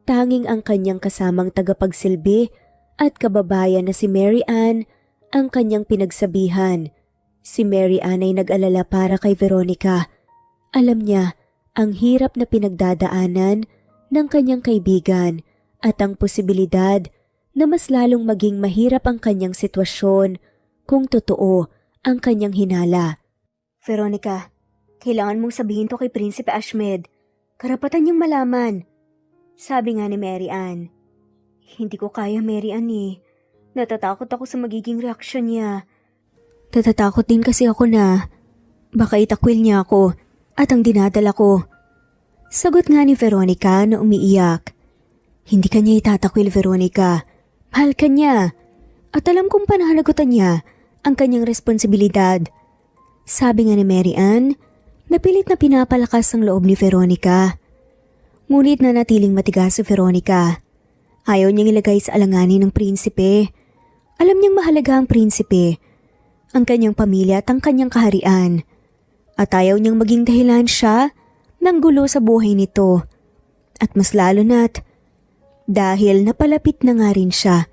Tanging ang kanyang kasamang tagapagsilbi at kababayan na si Mary Ann ang kanyang pinagsabihan. Si Mary Ann ay nag-alala para kay Veronica. Alam niya ang hirap na pinagdadaanan ng kanyang kaibigan at ang posibilidad na mas lalong maging mahirap ang kanyang sitwasyon kung totoo ang kanyang hinala. Veronica, kailangan mong sabihin to kay Prinsipe Ashmed. Karapatan niyang malaman. Sabi nga ni Mary Ann. Hindi ko kaya, Mary Ann eh. Natatakot ako sa magiging reaksyon niya. Natatakot din kasi ako na baka itakwil niya ako at ang dinadala ko. Sagot nga ni Veronica na umiiyak. Hindi ka niya itatakwil, Veronica. Mahal ka niya. At alam kong pananagutan niya ang kanyang responsibilidad. Sabi nga ni Mary Ann, napilit na pinapalakas ang loob ni Veronica. Ngunit nanatiling matigas si Veronica. Ayaw niyang ilagay sa alanganin ng prinsipe. Alam niyang mahalaga ang prinsipe, ang kanyang pamilya at ang kanyang kaharian. At ayaw niyang maging dahilan siya ng gulo sa buhay nito. At mas lalo na't dahil napalapit na nga rin siya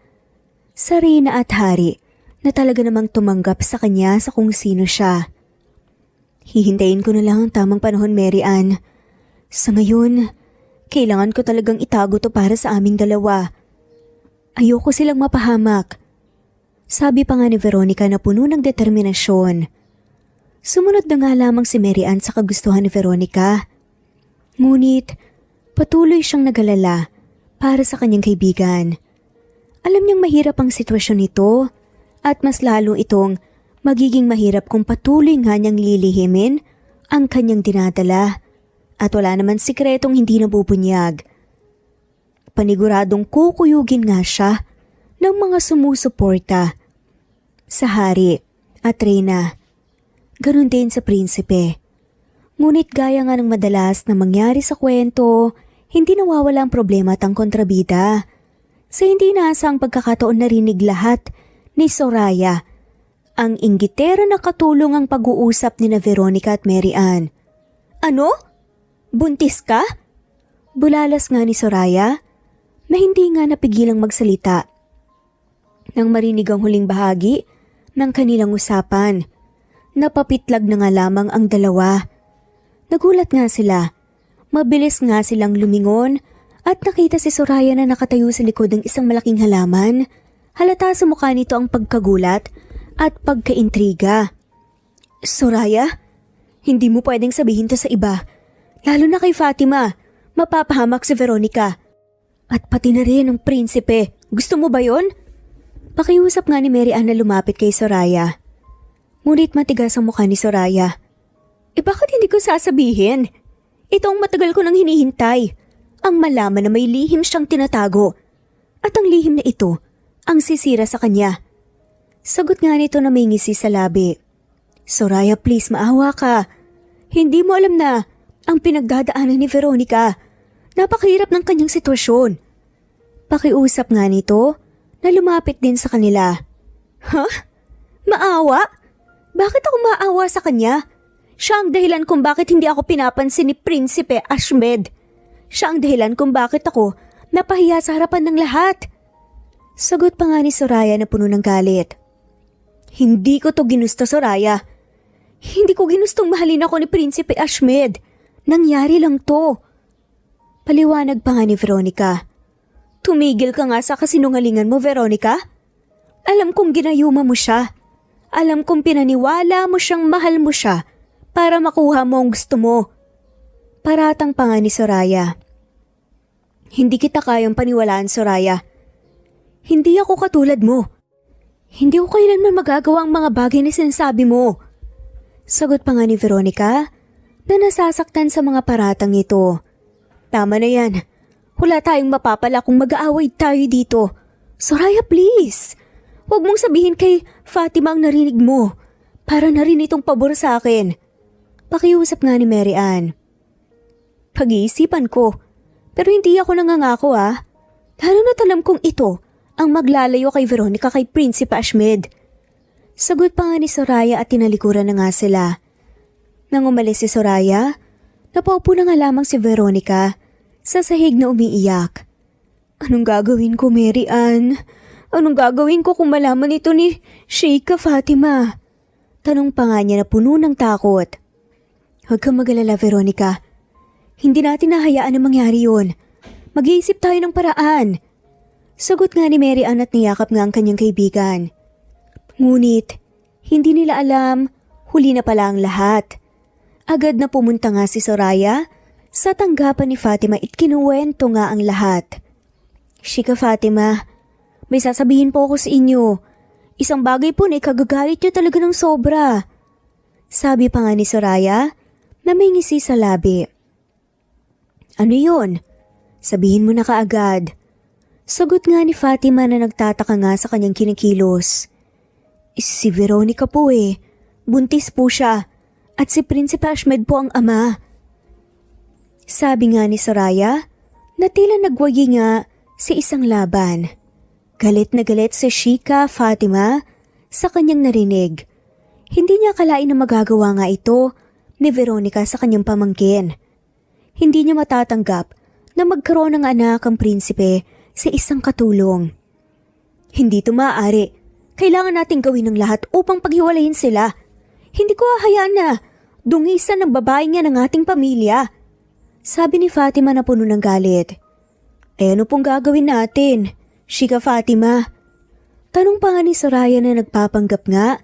sa reyna at hari na talaga namang tumanggap sa kanya sa kung sino siya. Hihintayin ko na lang ang tamang panahon, Mary Ann. Sa ngayon, kailangan ko talagang itago to para sa aming dalawa. Ayoko silang mapahamak. Sabi pa nga ni Veronica na puno ng determinasyon. Sumunod na nga lamang si Mary Ann sa kagustuhan ni Veronica. Ngunit, patuloy siyang nagalala para sa kanyang kaibigan. Alam niyang mahirap ang sitwasyon nito at mas lalo itong magiging mahirap kung patuloy nga niyang lilihimin ang kanyang dinadala at wala naman sikretong hindi nabubunyag. Paniguradong kukuyugin nga siya ng mga sumusuporta sa hari at reyna Ganon din sa prinsipe. Ngunit gaya nga ng madalas na mangyari sa kwento, hindi nawawala ang problema at ang kontrabida. Sa hindi inaasang pagkakataon narinig lahat ni Soraya. Ang inggitera na katulong ang pag-uusap ni na Veronica at Mary Ann. Ano? Buntis ka? Bulalas nga ni Soraya na hindi nga napigilang magsalita. Nang marinig ang huling bahagi ng kanilang usapan, napapitlag na nga lamang ang dalawa. Nagulat nga sila. Mabilis nga silang lumingon at nakita si Soraya na nakatayo sa likod ng isang malaking halaman. Halata sa mukha nito ang pagkagulat at pagkaintriga. Soraya, hindi mo pwedeng sabihin to sa iba. Lalo na kay Fatima, mapapahamak si Veronica. At pati na rin ang prinsipe. Gusto mo ba yon? Pakiusap nga ni Mary Ann na lumapit kay Soraya. Ngunit matigas ang mukha ni Soraya. Bakit hindi ko sasabihin? Ito ang matagal ko nang hinihintay. Ang malaman na may lihim siyang tinatago. At ang lihim na ito, ang sisira sa kanya. Sagot nga nito na may ngisi sa labi. Soraya, please, maawa ka. Hindi mo alam na ang pinagdadaanan ni Veronica. Napakahirap ng kanyang sitwasyon. Pakiusap nga nito na lumapit din sa kanila. Huh? Maawa? Bakit ako maawa sa kanya? Siya ang dahilan kung bakit hindi ako pinapansin ni Prinsipe Ashmed. Siya ang dahilan kung bakit ako napahiya sa harapan ng lahat. Sagot pa nga ni Soraya na puno ng galit. Hindi ko to ginusto, Soraya. Hindi ko ginustong mahalin ako ni Prinsipe Ashmed. Nangyari lang to. Paliwanag pa nga ni Veronica. Tumigil ka nga sa kasinungalingan mo, Veronica. Alam kong ginayuma mo siya. Alam kong pinaniwala mo siyang mahal mo siya para makuha mo ang gusto mo. Paratang pa nga ni Soraya. Hindi kita kayang paniwalaan, Soraya. Hindi ako katulad mo. Hindi ko kailanman magagawa ang mga bagay na sinasabi mo. Sagot pa nga ni Veronica na nasasaktan sa mga paratang ito. Tama na yan. Wala tayong mapapala kung mag-aaway tayo dito. Soraya, please. Huwag mong sabihin kay Fatima ang narinig mo. Para na rin itong pabor sa akin. Pakiusap nga ni Mary Ann. Pag-iisipan ko. Pero hindi ako nangangako Lalo na't alam kong ito ang maglalayo kay Veronica kay Prinsipe Ashmed. Sagot pa nga ni Soraya at tinalikuran na nga sila. Nang umalis si Soraya, napaupo na nga lamang si Veronica sa sahig na umiiyak. Anong gagawin ko, Mary Ann? Anong gagawin ko kung malaman ito ni Sheikha Fatima? Tanong pa nga niya na puno ng takot. Huwag kang mag-alala, Veronica. Hindi natin nahayaan na mangyari yun. Mag-iisip tayo ng paraan. Sagot nga ni Mary Ann at niyakap nga ang kanyang kaibigan. Ngunit, hindi nila alam, huli na pala ang lahat. Agad na pumunta nga si Soraya sa tanggapan ni Fatima at kinuwento nga ang lahat. Sheikha Fatima, may sasabihin po ako sa inyo. Isang bagay po na ikagagalit niyo talaga ng sobra. Sabi pa nga ni Soraya na may ngisi sa labi. Ano yun? Sabihin mo na kaagad. Sagot nga ni Fatima na nagtataka nga sa kanyang kinikilos. Si Veronica po buntis po siya at si Prinsipe Ashmed po ang ama. Sabi nga ni Soraya na tila nagwagi nga sa isang laban. Galit na galit si Sheikha Fatima sa kanyang narinig. Hindi niya akalain na magagawa nga ito ni Veronica sa kanyang pamangkin. Hindi niya matatanggap na magkaroon ng anak ang prinsipe sa isang katulong. Hindi ito maaari. Kailangan nating gawin ng lahat upang paghiwalayin sila. Hindi ko hahayaan na dungisan ng babae niya ng ating pamilya. Sabi ni Fatima na puno ng galit. Ano pong gagawin natin, Sheikha Fatima? Tanong pa nga ni Soraya na nagpapanggap nga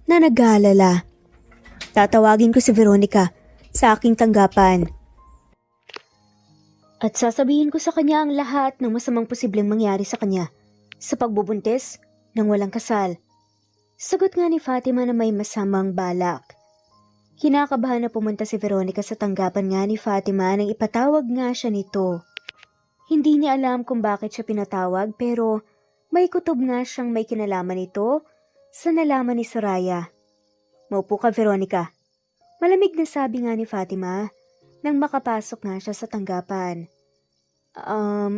na nag-aalala. Tatawagin ko si Veronica sa aking tanggapan. At sasabihin ko sa kanya ang lahat ng masamang posibleng mangyari sa kanya sa pagbubuntis ng walang kasal. Sagot nga ni Fatima na may masamang balak. Kinakabahan na pumunta si Veronica sa tanggapan nga ni Fatima nang ipatawag nga siya nito. Hindi niya alam kung bakit siya pinatawag pero may kutob nga siyang may kinalaman nito sa nalaman ni Soraya. Maupo ka, Veronica. Malamig na sabi nga ni Fatima nang makapasok nga siya sa tanggapan.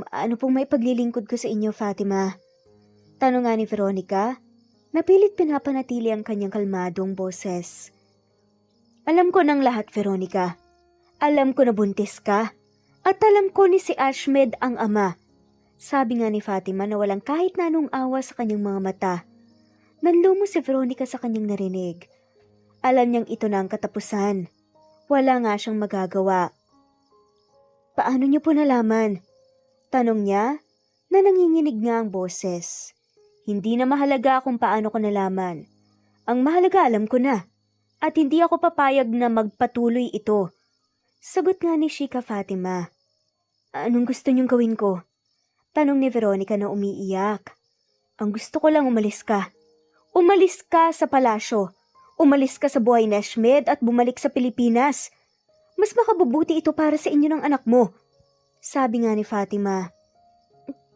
Ano pong may paglilingkod ko sa inyo, Fatima? Tanong nga ni Veronica, napilit pinapanatili ang kanyang kalmadong boses. Alam ko ng lahat, Veronica. Alam ko na buntis ka. At alam ko ni si Ashmed ang ama. Sabi nga ni Fatima na walang kahit na anong awa sa kanyang mga mata. Nanlumo si Veronica sa kanyang narinig. Alam niyang ito na ang katapusan. Wala nga siyang magagawa. Paano niyo po nalaman? Tanong niya na nanginginig nga ang boses. Hindi na mahalaga kung paano ko nalaman. Ang mahalaga alam ko na. At hindi ako papayag na magpatuloy ito. Sagot nga ni Shika Fatima. Anong gusto niyong gawin ko? Tanong ni Veronica na umiiyak. Ang gusto ko lang umalis ka. Umalis ka sa palasyo. Umalis ka sa buhay ni Ashmed at bumalik sa Pilipinas. Mas makabubuti ito para sa inyo ng anak mo. Sabi nga ni Fatima.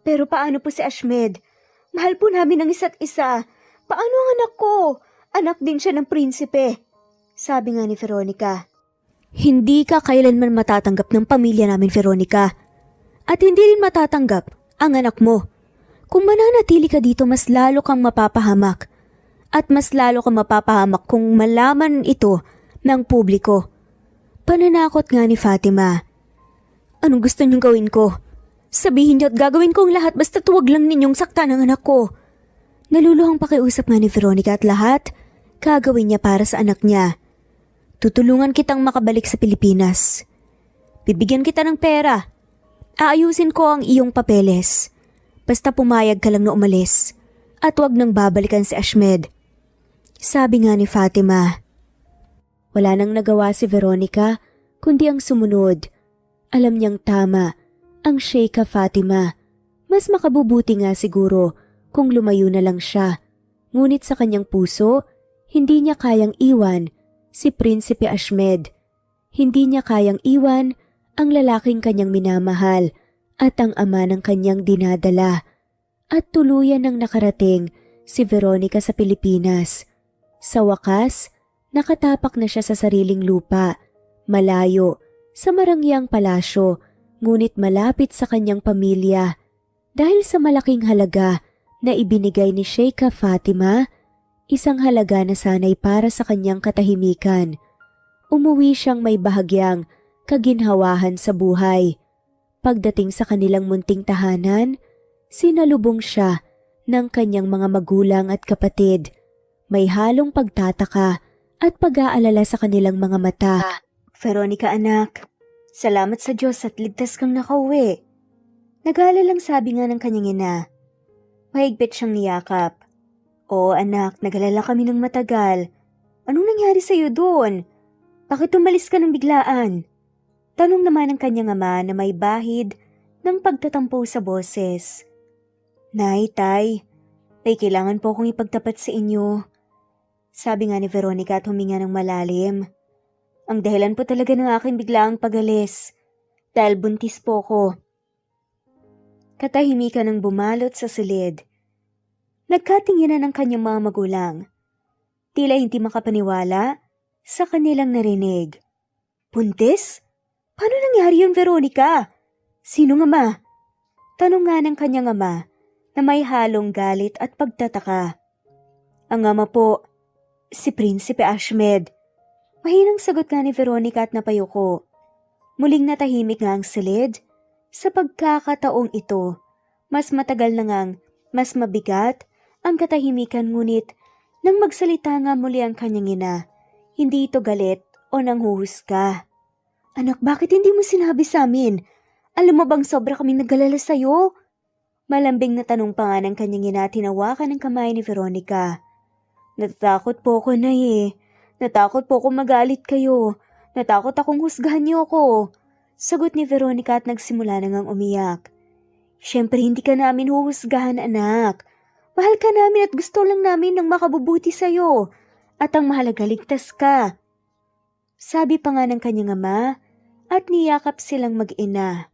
Pero paano po si Ashmed? Mahal po namin ang isa't isa. Paano ang anak ko? Anak din siya ng prinsipe. Sabi nga ni Veronica. Hindi ka kailanman matatanggap ng pamilya namin, Veronica. At hindi rin matatanggap ang anak mo. Kung mananatili ka dito, mas lalo kang mapapahamak. At mas lalo kang mapapahamak kung malaman ito ng publiko. Pananakot nga ni Fatima. Anong gusto niyong gawin ko? Sabihin niyo at gagawin ko ang lahat basta tuwag lang ninyong saktan ang anak ko. Naluluhang pakiusap nga ni Veronica at lahat gagawin niya para sa anak niya. Tutulungan kitang makabalik sa Pilipinas. Bibigyan kita ng pera. Aayusin ko ang iyong papeles. Basta pumayag ka lang na umalis. At wag nang babalikan si Ashmed. Sabi nga ni Fatima. Wala nang nagawa si Veronica kundi ang sumunod. Alam niyang tama ang Sheikha Fatima. Mas makabubuti nga siguro kung lumayo na lang siya. Ngunit sa kanyang puso, hindi niya kayang iwan si Prinsipe Ashmed. Hindi niya kayang iwan ang lalaking kanyang minamahal at ang ama ng kanyang dinadala. At tuluyan nang nakarating si Veronica sa Pilipinas. Sa wakas, nakatapak na siya sa sariling lupa, malayo, sa marangyang palasyo, ngunit malapit sa kanyang pamilya. Dahil sa malaking halaga na ibinigay ni Sheikha Fatima, isang halaga na sanay para sa kanyang katahimikan. Umuwi siyang may bahagyang kaginhawahan sa buhay. Pagdating sa kanilang munting tahanan, sinalubong siya ng kanyang mga magulang at kapatid. May halong pagtataka at pag-aalala sa kanilang mga mata. Veronica anak, salamat sa Diyos at ligtas kang nakauwi. Nag-aalalang sabi nga ng kanyang ina. Mahigpit siyang niyakap. Oo anak, nag-alala kami ng matagal. Anong nangyari sa'yo doon? Bakit umalis ka ng biglaan? Tanong naman ng kanyang ama na may bahid ng pagtatampo sa boses. Nay, tay, may kailangan po akong ipagtapat sa inyo. Sabi nga ni Veronica at huminga ng malalim. Ang dahilan po talaga ng aking biglaang pag-alis. Dahil buntis po ko. Katahimikan ng bumalot sa silid. Nagkatinginan ng kanyang mga magulang. Tila hindi makapaniwala sa kanilang narinig. Buntis? Paano nangyari yun, Veronica? Sino nga ma? Tanong nga ng kanyang ama na may halong galit at pagtataka. Ang ama po, si Prinsipe Ashmed. Mahinang sagot nga ni Veronica at napayuko. Muling natahimik nga ang silid. Sa pagkakataong ito, mas matagal na ngang mas mabigat ang katahimikan ngunit nang magsalita nga muli ang kanyang ina, hindi ito galit o nanghuhusga. Anak, bakit hindi mo sinabi sa amin? Alam mo bang sobra kaming nag-alala sa'yo? Malambing na tanong pa nga ng kanyang ina at hinawakan ng kamay ni Veronica. Natatakot po ako na Natakot po ako magalit kayo. Natakot akong husgahan niyo ako. Sagot ni Veronica at nagsimula na ngang umiyak. Siyempre hindi ka namin huhusgahan anak. Mahal ka namin at gusto lang namin ng makabubuti sa'yo. At ang mahalaga ligtas ka. Sabi pa nga ng kanyang ama at niyakap silang mag-ina.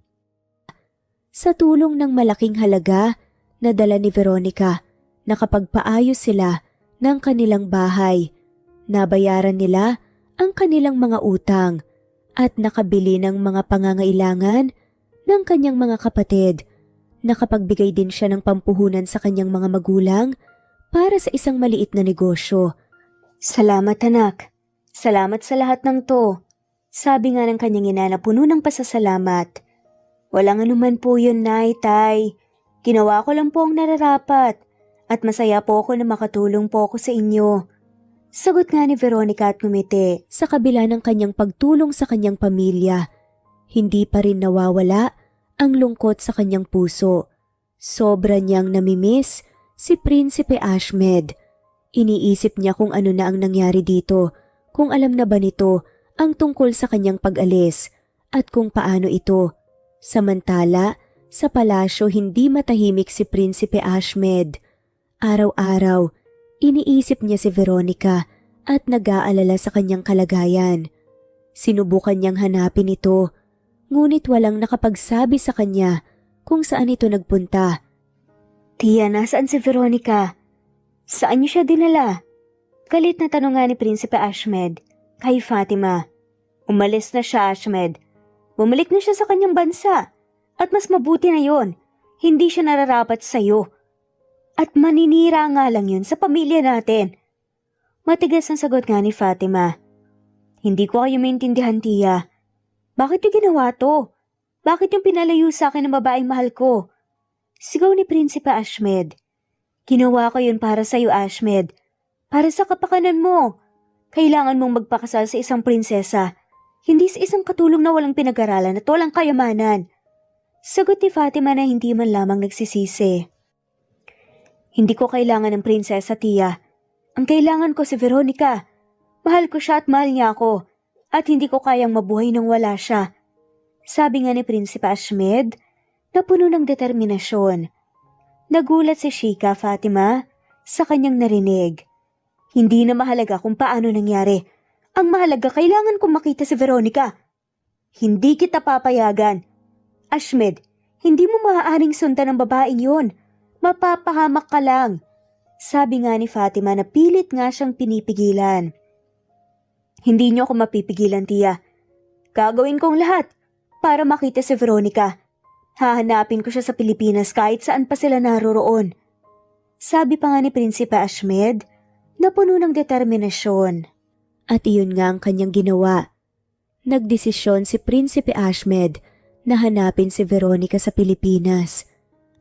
Sa tulong ng malaking halaga na dala ni Veronica, nakapagpaayos sila ng kanilang bahay. Nabayaran nila ang kanilang mga utang at nakabili ng mga pangangailangan ng kanyang mga kapatid. Nakapagbigay din siya ng pampuhunan sa kanyang mga magulang para sa isang maliit na negosyo. Salamat anak. Salamat sa lahat ng to. Sabi nga ng kanyang ina na puno ng pasasalamat. Walang anuman po yun, Nay, Tay. Ginawa ko lang po ang nararapat at masaya po ako na makatulong po ako sa inyo. Sagot nga ni Veronica at ngumiti. Sa kabila ng kanyang pagtulong sa kanyang pamilya, hindi pa rin nawawala ang lungkot sa kanyang puso. Sobra niyang namimiss si Prinsipe Ashmed. Iniisip niya kung ano na ang nangyari dito, kung alam na ba nito ang tungkol sa kanyang pag-alis at kung paano ito. Samantala, sa palasyo hindi matahimik si Prinsipe Ashmed. Araw-araw, iniisip niya si Veronica at nag-aalala sa kanyang kalagayan. Sinubukan niyang hanapin ito, ngunit walang nakapagsabi sa kanya kung saan ito nagpunta. Tia, nasaan si Veronica? Saan niyo siya dinala? Galit na tanong nga ni Prinsipe Ashmed kay Fatima. Umalis na siya, Ashmed. Bumalik na siya sa kanyang bansa. At mas mabuti na yon, hindi siya nararapat sa'yo. At maninira nga lang yun sa pamilya natin. Matigas ang sagot nga ni Fatima. Hindi ko kayo maintindihan, Tia. Bakit yung ginawa to? Bakit yung pinalayo sa akin ng babaeng mahal ko? Sigaw ni Prinsipe Ashmed. Ginawa ko yun para sa'yo, Ashmed. Para sa kapakanan mo. Kailangan mong magpakasal sa isang prinsesa. Hindi sa isang katulong na walang pinag-aralan at walang kayamanan. Sagot ni Fatima na hindi man lamang nagsisisi. Hindi ko kailangan ng prinsesa, Tia. Ang kailangan ko si Veronica. Mahal ko siya at mahal niya ako. At hindi ko kayang mabuhay nang wala siya. Sabi nga ni Prinsipe Ashmed na puno ng determinasyon. Nagulat si Shika, Fatima, sa kanyang narinig. Hindi na mahalaga kung paano nangyari. Ang mahalaga, kailangan kong makita si Veronica. Hindi kita papayagan. Ashmed, hindi mo maaaring sundan ng babaeng yun. Mapapahamak ka lang. Sabi nga ni Fatima na pilit nga siyang pinipigilan. Hindi niyo ako mapipigilan, Tia. Gagawin kong lahat para makita si Veronica. Hahanapin ko siya sa Pilipinas kahit saan pa sila naroroon. Sabi pa nga ni Prinsipe Ashmed na puno ng determinasyon. At iyon nga ang kanyang ginawa. Nagdesisyon si Prinsipe Ashmed na hanapin si Veronica sa Pilipinas.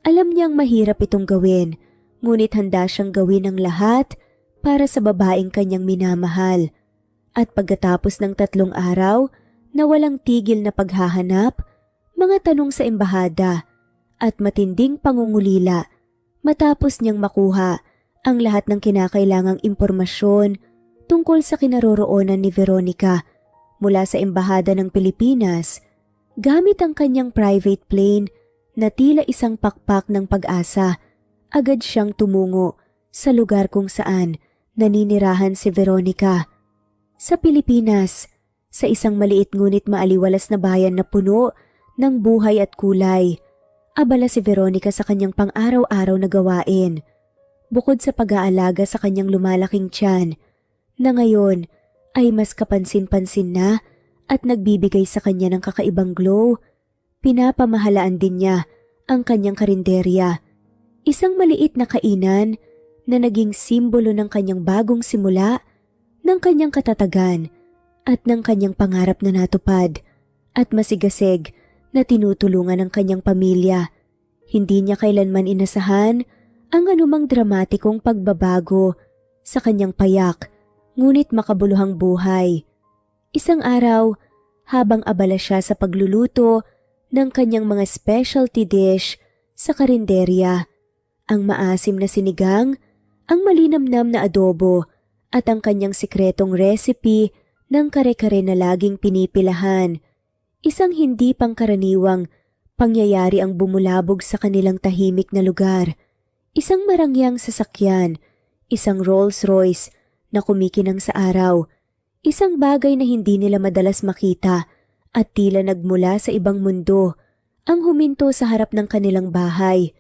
Alam niyang mahirap itong gawin, ngunit handa siyang gawin ang lahat para sa babaeng kanyang minamahal. At pagkatapos ng 3 araw na walang tigil na paghahanap, mga tanong sa embahada at matinding pangungulila, matapos niyang makuha ang lahat ng kinakailangang impormasyon tungkol sa kinaroroonan ni Veronica mula sa embahada ng Pilipinas, gamit ang kanyang private plane na tila isang pakpak ng pag-asa, agad siyang tumungo sa lugar kung saan naninirahan si Veronica. Sa Pilipinas, sa isang maliit ngunit maaliwalas na bayan na puno ng buhay at kulay, abala si Veronica sa kanyang pang-araw-araw na gawain. Bukod sa pag-aalaga sa kanyang lumalaking tiyan, na ngayon ay mas kapansin-pansin na at nagbibigay sa kanya ng kakaibang glow, pinapamahalaan din niya ang kanyang karinderya. Isang maliit na kainan na naging simbolo ng kanyang bagong simula, ng kanyang katatagan at ng kanyang pangarap na natupad at masigasig na tinutulungan ng kanyang pamilya. Hindi niya kailanman inasahan ang anumang dramatikong pagbabago sa kanyang payak ngunit makabuluhang buhay. Isang araw, habang abala siya sa pagluluto ng kanyang mga specialty dish sa karinderya, ang maasim na sinigang, ang malinamnam na adobo at ang kanyang sikretong recipe ng kare-kare na laging pinipilahan. Isang hindi pangkaraniwang pangyayari ang bumulabog sa kanilang tahimik na lugar. Isang marangyang sasakyan, isang Rolls Royce na kumikinang sa araw, isang bagay na hindi nila madalas makita at tila nagmula sa ibang mundo, ang huminto sa harap ng kanilang bahay.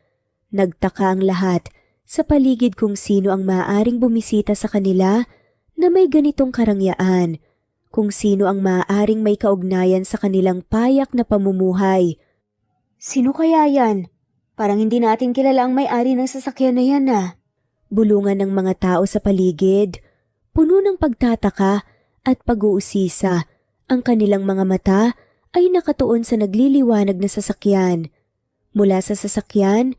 Nagtaka ang lahat sa paligid kung sino ang maaaring bumisita sa kanila na may ganitong karangyaan, kung sino ang maaaring may kaugnayan sa kanilang payak na pamumuhay. Sino kaya yan? Parang hindi natin kilala ang may-ari ng sasakyan na yan Bulungan ng mga tao sa paligid, puno ng pagtataka at pag-uusisa. Ang kanilang mga mata ay nakatuon sa nagliliwanag na sasakyan. Mula sa sasakyan,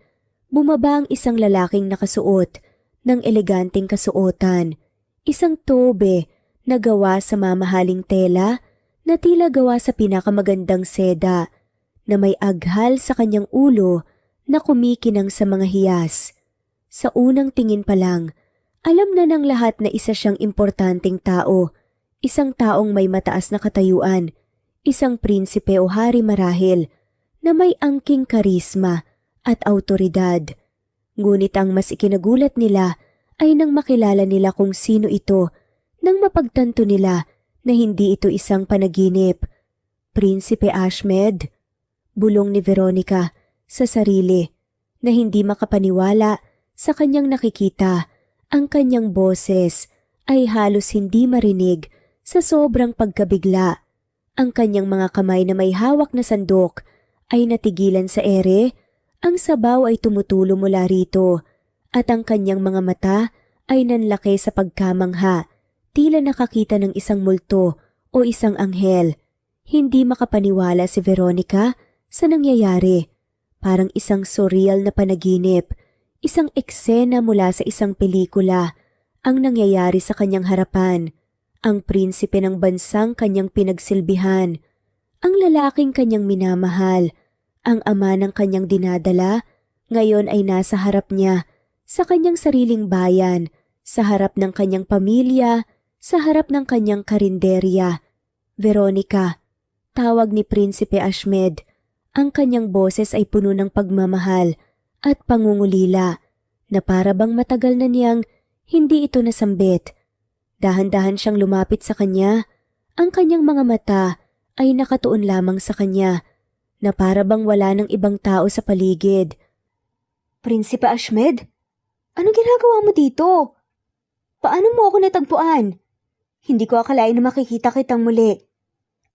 bumaba ang isang lalaking nakasuot ng eleganteng kasuotan. Isang tobe na gawa sa mamahaling tela na tila gawa sa pinakamagandang seda na may aghal sa kanyang ulo na kumikinang sa mga hiyas. Sa unang tingin pa lang, alam na ng lahat na isa siyang importanteng tao, isang taong may mataas na katayuan, isang prinsipe o hari marahil na may angking karisma at awtoridad. Ngunit ang mas ikinagulat nila ay nang makilala nila kung sino ito, nang mapagtanto nila na hindi ito isang panaginip. Prinsipe Ashmed, bulong ni Veronica sa sarili na hindi makapaniwala sa kanyang nakikita. Ang kanyang boses ay halos hindi marinig sa sobrang pagkabigla. Ang kanyang mga kamay na may hawak na sandok ay natigilan sa ere, ang sabaw ay tumutulo mula rito, at ang kanyang mga mata ay nanlaki sa pagkamangha, tila nakakita ng isang multo o isang anghel. Hindi makapaniwala si Veronica sa nangyayari. Parang isang surreal na panaginip, isang eksena mula sa isang pelikula ang nangyayari sa kanyang harapan. Ang prinsipe ng bansang kanyang pinagsilbihan, ang lalaking kanyang minamahal, ang ama ng kanyang dinadala, ngayon ay nasa harap niya, sa kanyang sariling bayan, sa harap ng kanyang pamilya, sa harap ng kanyang karinderya. Veronica, tawag ni Prinsipe Ashmed. Ang kanyang boses ay puno ng pagmamahal at pangungulila na para bang matagal na niyang hindi ito nasambit. Dahan-dahan siyang lumapit sa kanya. Ang kanyang mga mata ay nakatuon lamang sa kanya na para bang wala ng ibang tao sa paligid. Prinsipe Ashmed, ano ginagawa mo dito? Paano mo ako natagpuan? Hindi ko akalain na makikita kitang muli.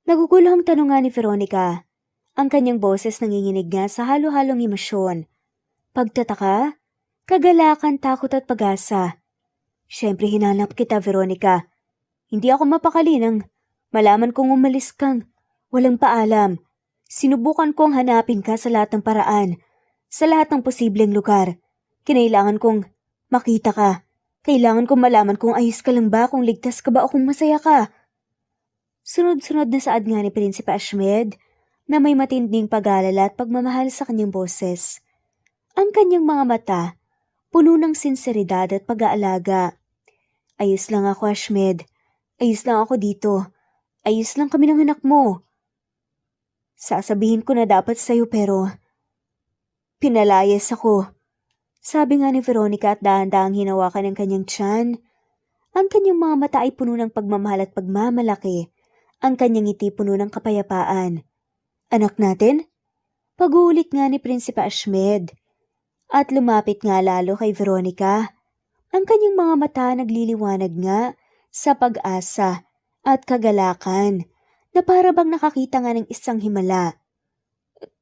Naguguluhang tanong nga ni Veronica. Ang kanyang boses nanginginig nga sa halo-halong emosyon. Pagtataka, kagalakan, takot at pag-asa. Siyempre hinanap kita, Veronica. Hindi ako mapakali nang malaman kong umalis kang walang paalam. Sinubukan kong hanapin ka sa lahat ng paraan, sa lahat ng posibleng lugar. Kinailangan kong makita ka. Kailangan kong malaman kung ayos ka lang ba, kung ligtas ka ba o kung masaya ka. Sunod-sunod na saad nga ni Prinsipe Ashmed na may matinding pag-alala at pagmamahal sa kanyang boses. Ang kanyang mga mata, puno ng sinseridad at pag-aalaga. Ayos lang ako, Ashmed. Ayos lang ako dito. Ayos lang kami ng anak mo. Sasabihin ko na dapat sa'yo pero pinalayas ako. Sabi nga ni Veronica at dahan-dahang hinawakan ng kanyang tiyan. Ang kanyang mga mata ay puno ng pagmamahal at pagmamalaki. Ang kanyang ngiti puno ng kapayapaan. Anak natin? Pag-uulit nga ni Prinsipe Ashmed. At lumapit nga lalo kay Veronica. Ang kanyang mga mata nagliliwanag nga sa pag-asa at kagalakan na para bang nakakita nga ng isang himala.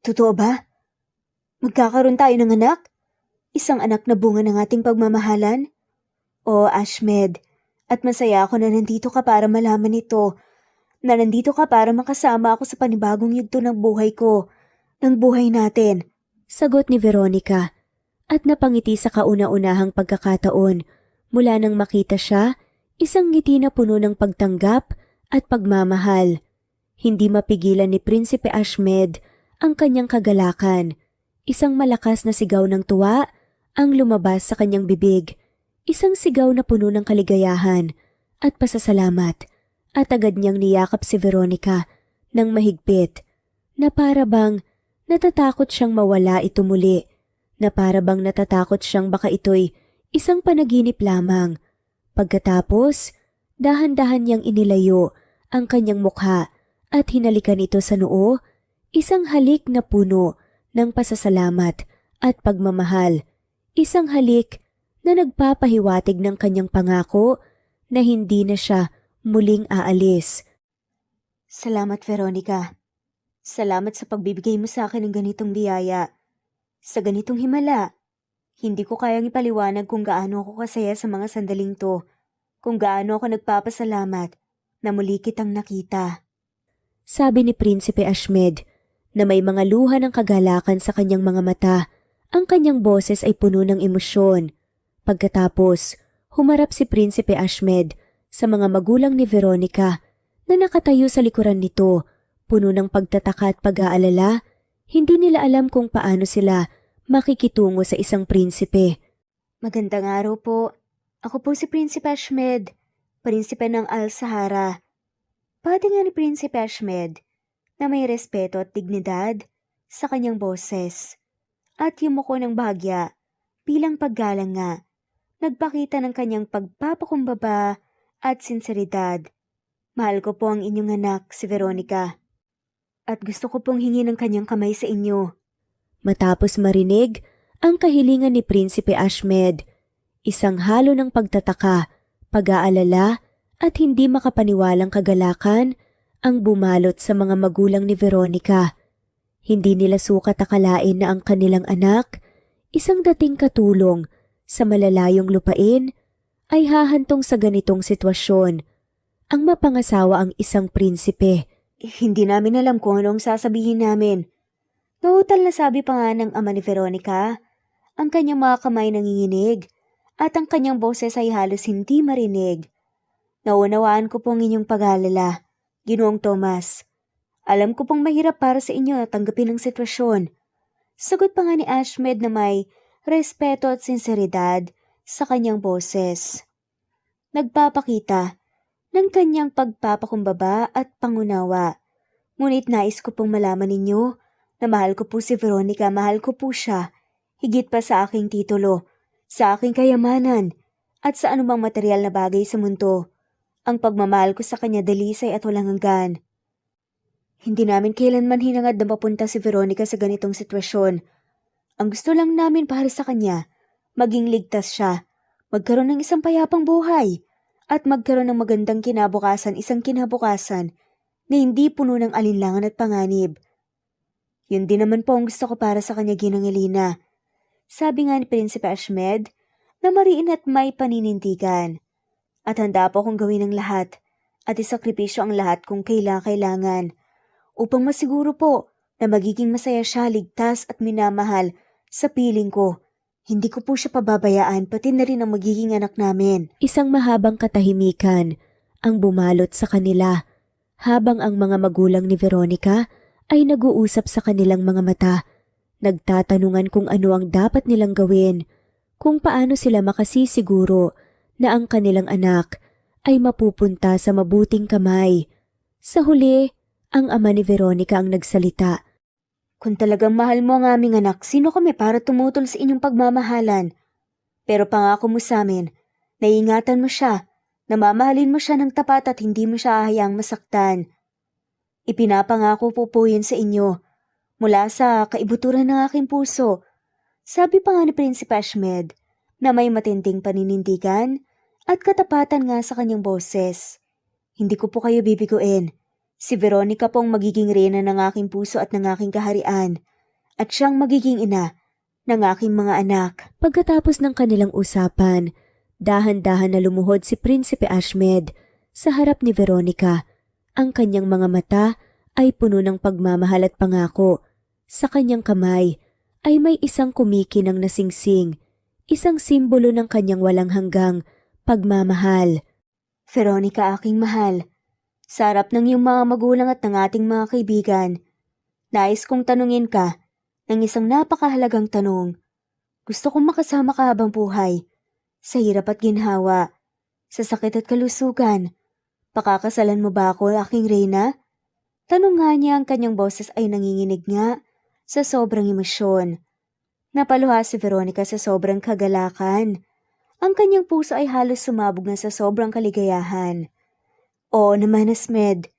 Totoo ba? Magkakaroon tayo ng anak? Isang anak na bunga ng ating pagmamahalan? O Ashmed, at masaya ako na nandito ka para malaman ito, na nandito ka para makasama ako sa panibagong yugto ng buhay ko, ng buhay natin. Sagot ni Veronica. At napangiti sa kauna-unahang pagkakataon mula nang makita siya, isang ngiti na puno ng pagtanggap at pagmamahal. Hindi mapigilan ni Prinsipe Ashmed ang kanyang kagalakan. Isang malakas na sigaw ng tuwa ang lumabas sa kanyang bibig. Isang sigaw na puno ng kaligayahan at pasasalamat. At agad niyang niyakap si Veronica ng mahigpit na para bang natatakot siyang mawala ito muli. Na para bang natatakot siyang baka ito'y isang panaginip lamang. Pagkatapos, dahan-dahan niyang inilayo ang kanyang mukha at hinalikan ito sa noo, isang halik na puno ng pasasalamat at pagmamahal. Isang halik na nagpapahiwatig ng kanyang pangako na hindi na siya muling aalis. Salamat, Veronica. Salamat sa pagbibigay mo sa akin ng ganitong biyaya. Sa ganitong himala, hindi ko kayang ipaliwanag kung gaano ako kasaya sa mga sandaling to, kung gaano ako nagpapasalamat na muli kitang nakita. Sabi ni Prinsipe Ashmed na may mga luha ng kagalakan sa kanyang mga mata. Ang kanyang boses ay puno ng emosyon. Pagkatapos, humarap si Prinsipe Ashmed sa mga magulang ni Veronica na nakatayo sa likuran nito, puno ng pagtataka at pag-aalala. Hindi nila alam kung paano sila makikitungo sa isang prinsipe. Magandang araw po. Ako po si Prinsipe Ashmed, prinsipe ng Al-Sahara. Pati nga ni Prinsipe Ashmed na may respeto at dignidad sa kanyang boses. At yumuko ng bahagya bilang paggalang nga, nagpakita ng kanyang pagpapakumbaba at sinseridad. Mahal ko po ang inyong anak, si Veronica. At gusto ko pong hingi ng kanyang kamay sa inyo. Matapos marinig ang kahilingan ni Prinsipe Ashmed, isang halo ng pagtataka, pag-aalala at hindi makapaniwalang kagalakan ang bumalot sa mga magulang ni Veronica. Hindi nila sukat akalain na ang kanilang anak, isang dating katulong sa malalayong lupain, ay hahantong sa ganitong sitwasyon. Ang mapangasawa ang isang prinsipe. Hindi namin alam kung anong sasabihin namin. Nautal na sabi pa nga ng ama ni Veronica, ang kanyang mga kamay nanginginig at ang kanyang boses ay halos hindi marinig. Naunawaan ko po ang inyong pag-aalala, Ginoong Tomas. Alam ko pong mahirap para sa inyo na tanggapin ang sitwasyon. Sagot pa nga ni Ashmed na may respeto at sinseridad sa kanyang boses. Nagpapakita ng kanyang pagpapakumbaba at pangunawa. Ngunit nais ko pong malaman ninyo na mahal ko po si Veronica, mahal ko po siya, higit pa sa aking titulo, sa aking kayamanan, at sa anumang material na bagay sa mundo. Ang pagmamahal ko sa kanya dalisay at walang hanggan. Hindi namin kailanman hinangad na mapunta si Veronica sa ganitong sitwasyon. Ang gusto lang namin para sa kanya, maging ligtas siya, magkaroon ng isang payapang buhay, at magkaroon ng magandang kinabukasan, isang kinabukasan na hindi puno ng alinlangan at panganib. Yun din naman po ang gusto ko para sa kanya, Ginang Elena. Sabi nga ni Prinsipe Ashmed na mariin at may paninindigan. At handa po akong gawin ang lahat at isakripisyo ang lahat kung kailangan upang masiguro po na magiging masaya siya, ligtas at minamahal sa piling ko. Hindi ko po siya pababayaan, pati na rin ang magiging anak namin. Isang mahabang katahimikan ang bumalot sa kanila habang ang mga magulang ni Veronica ay nag-uusap sa kanilang mga mata. Nagtatanungan kung ano ang dapat nilang gawin, kung paano sila makasisiguro na ang kanilang anak ay mapupunta sa mabuting kamay. Sa huli, ang ama ni Veronica ang nagsalita. Kung talagang mahal mo ang aming anak, sino kami para tumutol sa inyong pagmamahalan? Pero pangako mo sa amin, naiingatan mo siya, namamahalin mo siya ng tapat at hindi mo siya hahayaang masaktan. Ipinapangako po yun sa inyo, mula sa kaibuturan ng aking puso. Sabi pa nga ni Prinsipe Ashmed na may matinding paninindigan at katapatan nga sa kanyang boses. Hindi ko po kayo bibiguin. Si Veronica pong magiging reyna ng aking puso at ng aking kaharian, at siyang magiging ina ng aking mga anak. Pagkatapos ng kanilang usapan, dahan-dahan na lumuhod si Prinsipe Ashmed sa harap ni Veronica. Ang kanyang mga mata ay puno ng pagmamahal at pangako. Sa kanyang kamay ay may isang kumikinang na singsing, isang simbolo ng kanyang walang hanggang pagmamahal. Veronica, aking mahal, sa harap ng iyong mga magulang at ng ating mga kaibigan, nais kong tanungin ka ng isang napakahalagang tanong. Gusto kong makasama ka habang buhay, sa hirap at ginhawa, sa sakit at kalusugan. Pakakasalan mo ba ako, aking reyna? Tanong nga niya, ang kanyang boses ay nanginginig nga sa sobrang emosyon. Napaluha si Veronica sa sobrang kagalakan. Ang kanyang puso ay halos sumabog na sa sobrang kaligayahan. Oo naman, Ashmed.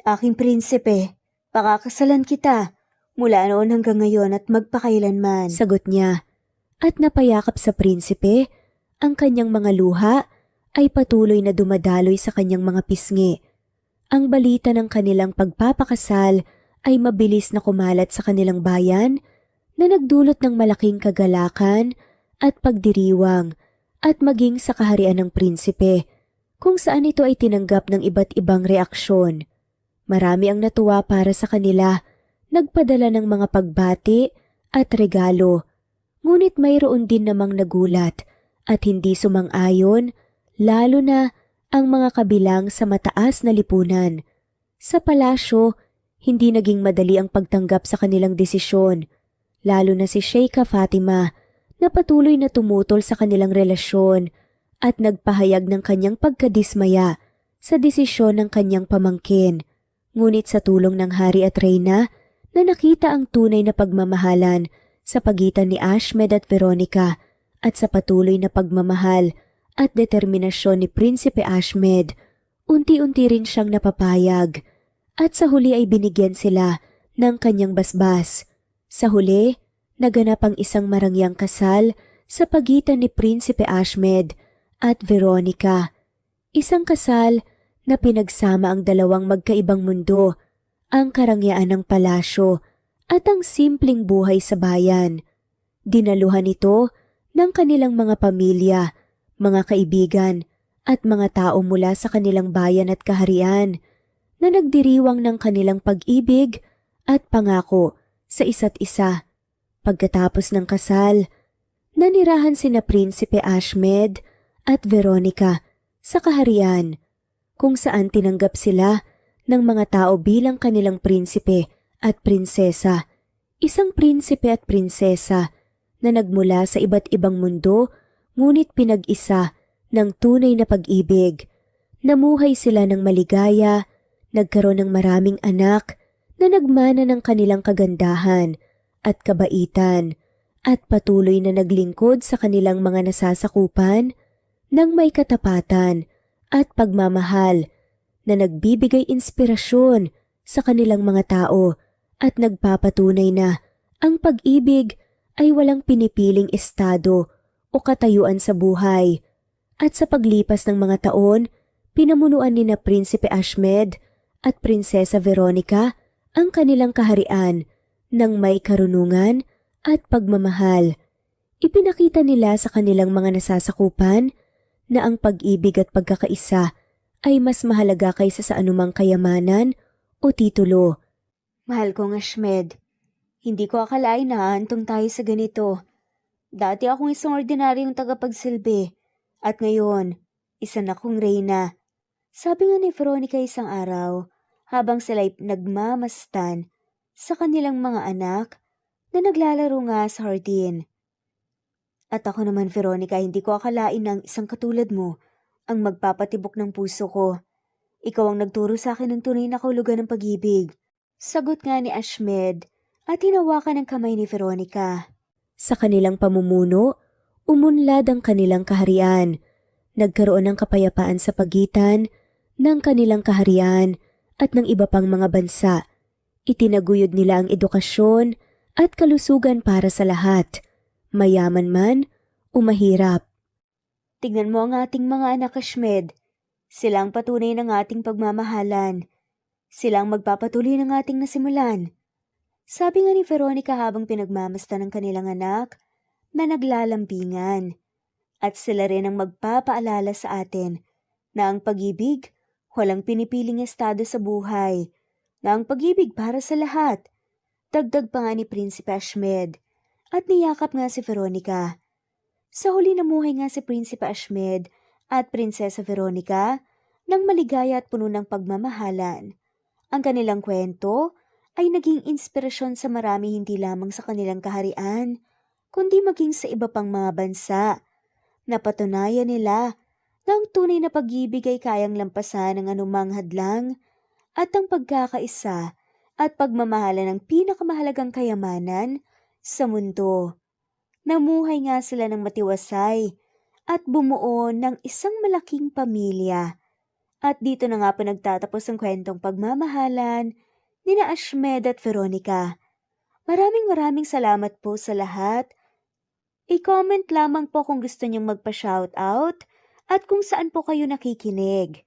Aking prinsipe, pakakasalan kita mula noon hanggang ngayon at magpakailanman. Sagot niya at napayakap sa prinsipe ang kanyang mga luha ay patuloy na dumadaloy sa kanyang mga pisngi. Ang balita ng kanilang pagpapakasal ay mabilis na kumalat sa kanilang bayan na nagdulot ng malaking kagalakan at pagdiriwang at maging sa kaharian ng prinsipe, kung saan ito ay tinanggap ng iba't ibang reaksyon. Marami ang natuwa para sa kanila, nagpadala ng mga pagbati at regalo, ngunit mayroon din namang nagulat at hindi sumang-ayon, lalo na ang mga kabilang sa mataas na lipunan. Sa palasyo, hindi naging madali ang pagtanggap sa kanilang desisyon, lalo na si Sheikha Fatima na patuloy na tumutol sa kanilang relasyon at nagpahayag ng kanyang pagkadismaya sa desisyon ng kanyang pamangkin. Ngunit sa tulong ng hari at reyna na nakita ang tunay na pagmamahalan sa pagitan ni Ashmed at Veronica at sa patuloy na pagmamahal at determinasyon ni Prinsipe Ashmed, unti-unti rin siyang napapayag at sa huli ay binigyan sila ng kanyang basbas. Sa huli, naganap ang isang marangyang kasal sa pagitan ni Prinsipe Ashmed at Veronica. Isang kasal na pinagsama ang dalawang magkaibang mundo, ang karangyaan ng palasyo at ang simpleng buhay sa bayan. Dinaluhan ito ng kanilang mga pamilya, mga kaibigan at mga tao mula sa kanilang bayan at kaharian na nagdiriwang ng kanilang pag-ibig at pangako sa isa't isa. Pagkatapos ng kasal, nanirahan sina Prinsipe Ashmed at Veronica sa kaharian, kung saan tinanggap sila ng mga tao bilang kanilang prinsipe at prinsesa. Isang prinsipe at prinsesa na nagmula sa iba't ibang mundo ngunit pinag-isa ng tunay na pag-ibig. Namuhay sila ng maligaya, nagkaroon ng maraming anak na nagmana ng kanilang kagandahan at kabaitan at patuloy na naglingkod sa kanilang mga nasasakupan ng may katapatan at pagmamahal na nagbibigay inspirasyon sa kanilang mga tao at nagpapatunay na ang pag-ibig ay walang pinipiling estado o katayuan sa buhay. At sa paglipas ng mga taon, pinamunuan ni na Prinsipe Ashmed at Prinsesa Veronica ang kanilang kaharian ng may karunungan at pagmamahal. Ipinakita nila sa kanilang mga nasasakupan na ang pag-ibig at pagkakaisa ay mas mahalaga kaysa sa anumang kayamanan o titulo. Mahal kong Ashmed, hindi ko akalain na haantong tayo sa ganito. Dati akong isang ordinaryong tagapagsilbi at ngayon, isa na kong reyna. Sabi nga ni Veronica isang araw habang sila'y nagmamastan sa kanilang mga anak na naglalaro nga sa hardin. At ako naman, Veronica, hindi ko akalain ng isang katulad mo ang magpapatibok ng puso ko. Ikaw ang nagturo sa akin ng tunay na kahulugan ng pag-ibig. Sagot nga ni Ashmed at hinawakan ng kamay ni Veronica. Sa kanilang pamumuno, umunlad ang kanilang kaharian. Nagkaroon ng kapayapaan sa pagitan ng kanilang kaharian at ng iba pang mga bansa. Itinaguyod nila ang edukasyon at kalusugan para sa lahat, mayaman man o mahirap. Tignan mo ang ating mga anak, Ashmed. Sila ang patunay ng ating pagmamahalan. Sila ang magpapatuloy ng ating nasimulan. Sabi nga ni Veronica habang pinagmamastan ng kanilang anak na naglalambingan. At sila rin ang magpapaalala sa atin na ang pag-ibig walang pinipiling estado sa buhay, na ang pag-ibig para sa lahat. Dagdag pa nga ni Prinsipe Ashmed at niyakap nga si Veronica. Sa huli namuhay nga si Prinsipe Ashmed at Prinsesa Veronica ng maligaya at puno ng pagmamahalan. Ang kanilang kwento ay naging inspirasyon sa marami hindi lamang sa kanilang kaharian, kundi maging sa iba pang mga bansa. Napatunayan nila na ang tunay na pag-ibig ay kayang lampasan ng anumang hadlang at ang pagkakaisa at pagmamahala ng pinakamahalagang kayamanan sa mundo. Namuhay nga sila ng matiwasay at bumuo ng isang malaking pamilya. At dito na nga po nagtatapos ang kwentong pagmamahalan ni na Ashmed at Veronica. Maraming salamat po sa lahat. I-comment lamang po kung gusto niyong magpa-shoutout at kung saan po kayo nakikinig.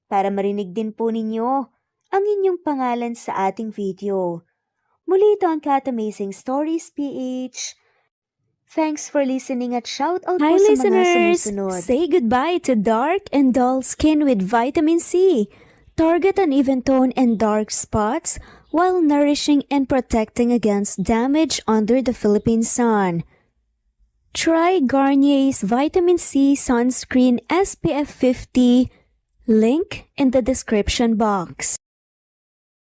Para marinig din po ninyo ang inyong pangalan sa ating video. Muli ito ang Cat Amazing Stories PH. Thanks for listening at shoutout po sa mga sumusunod. Say goodbye to dark and dull skin with vitamin C. Target an even tone and dark spots while nourishing and protecting against damage under the Philippine sun. Try Garnier's Vitamin C Sunscreen SPF 50, link in the description box.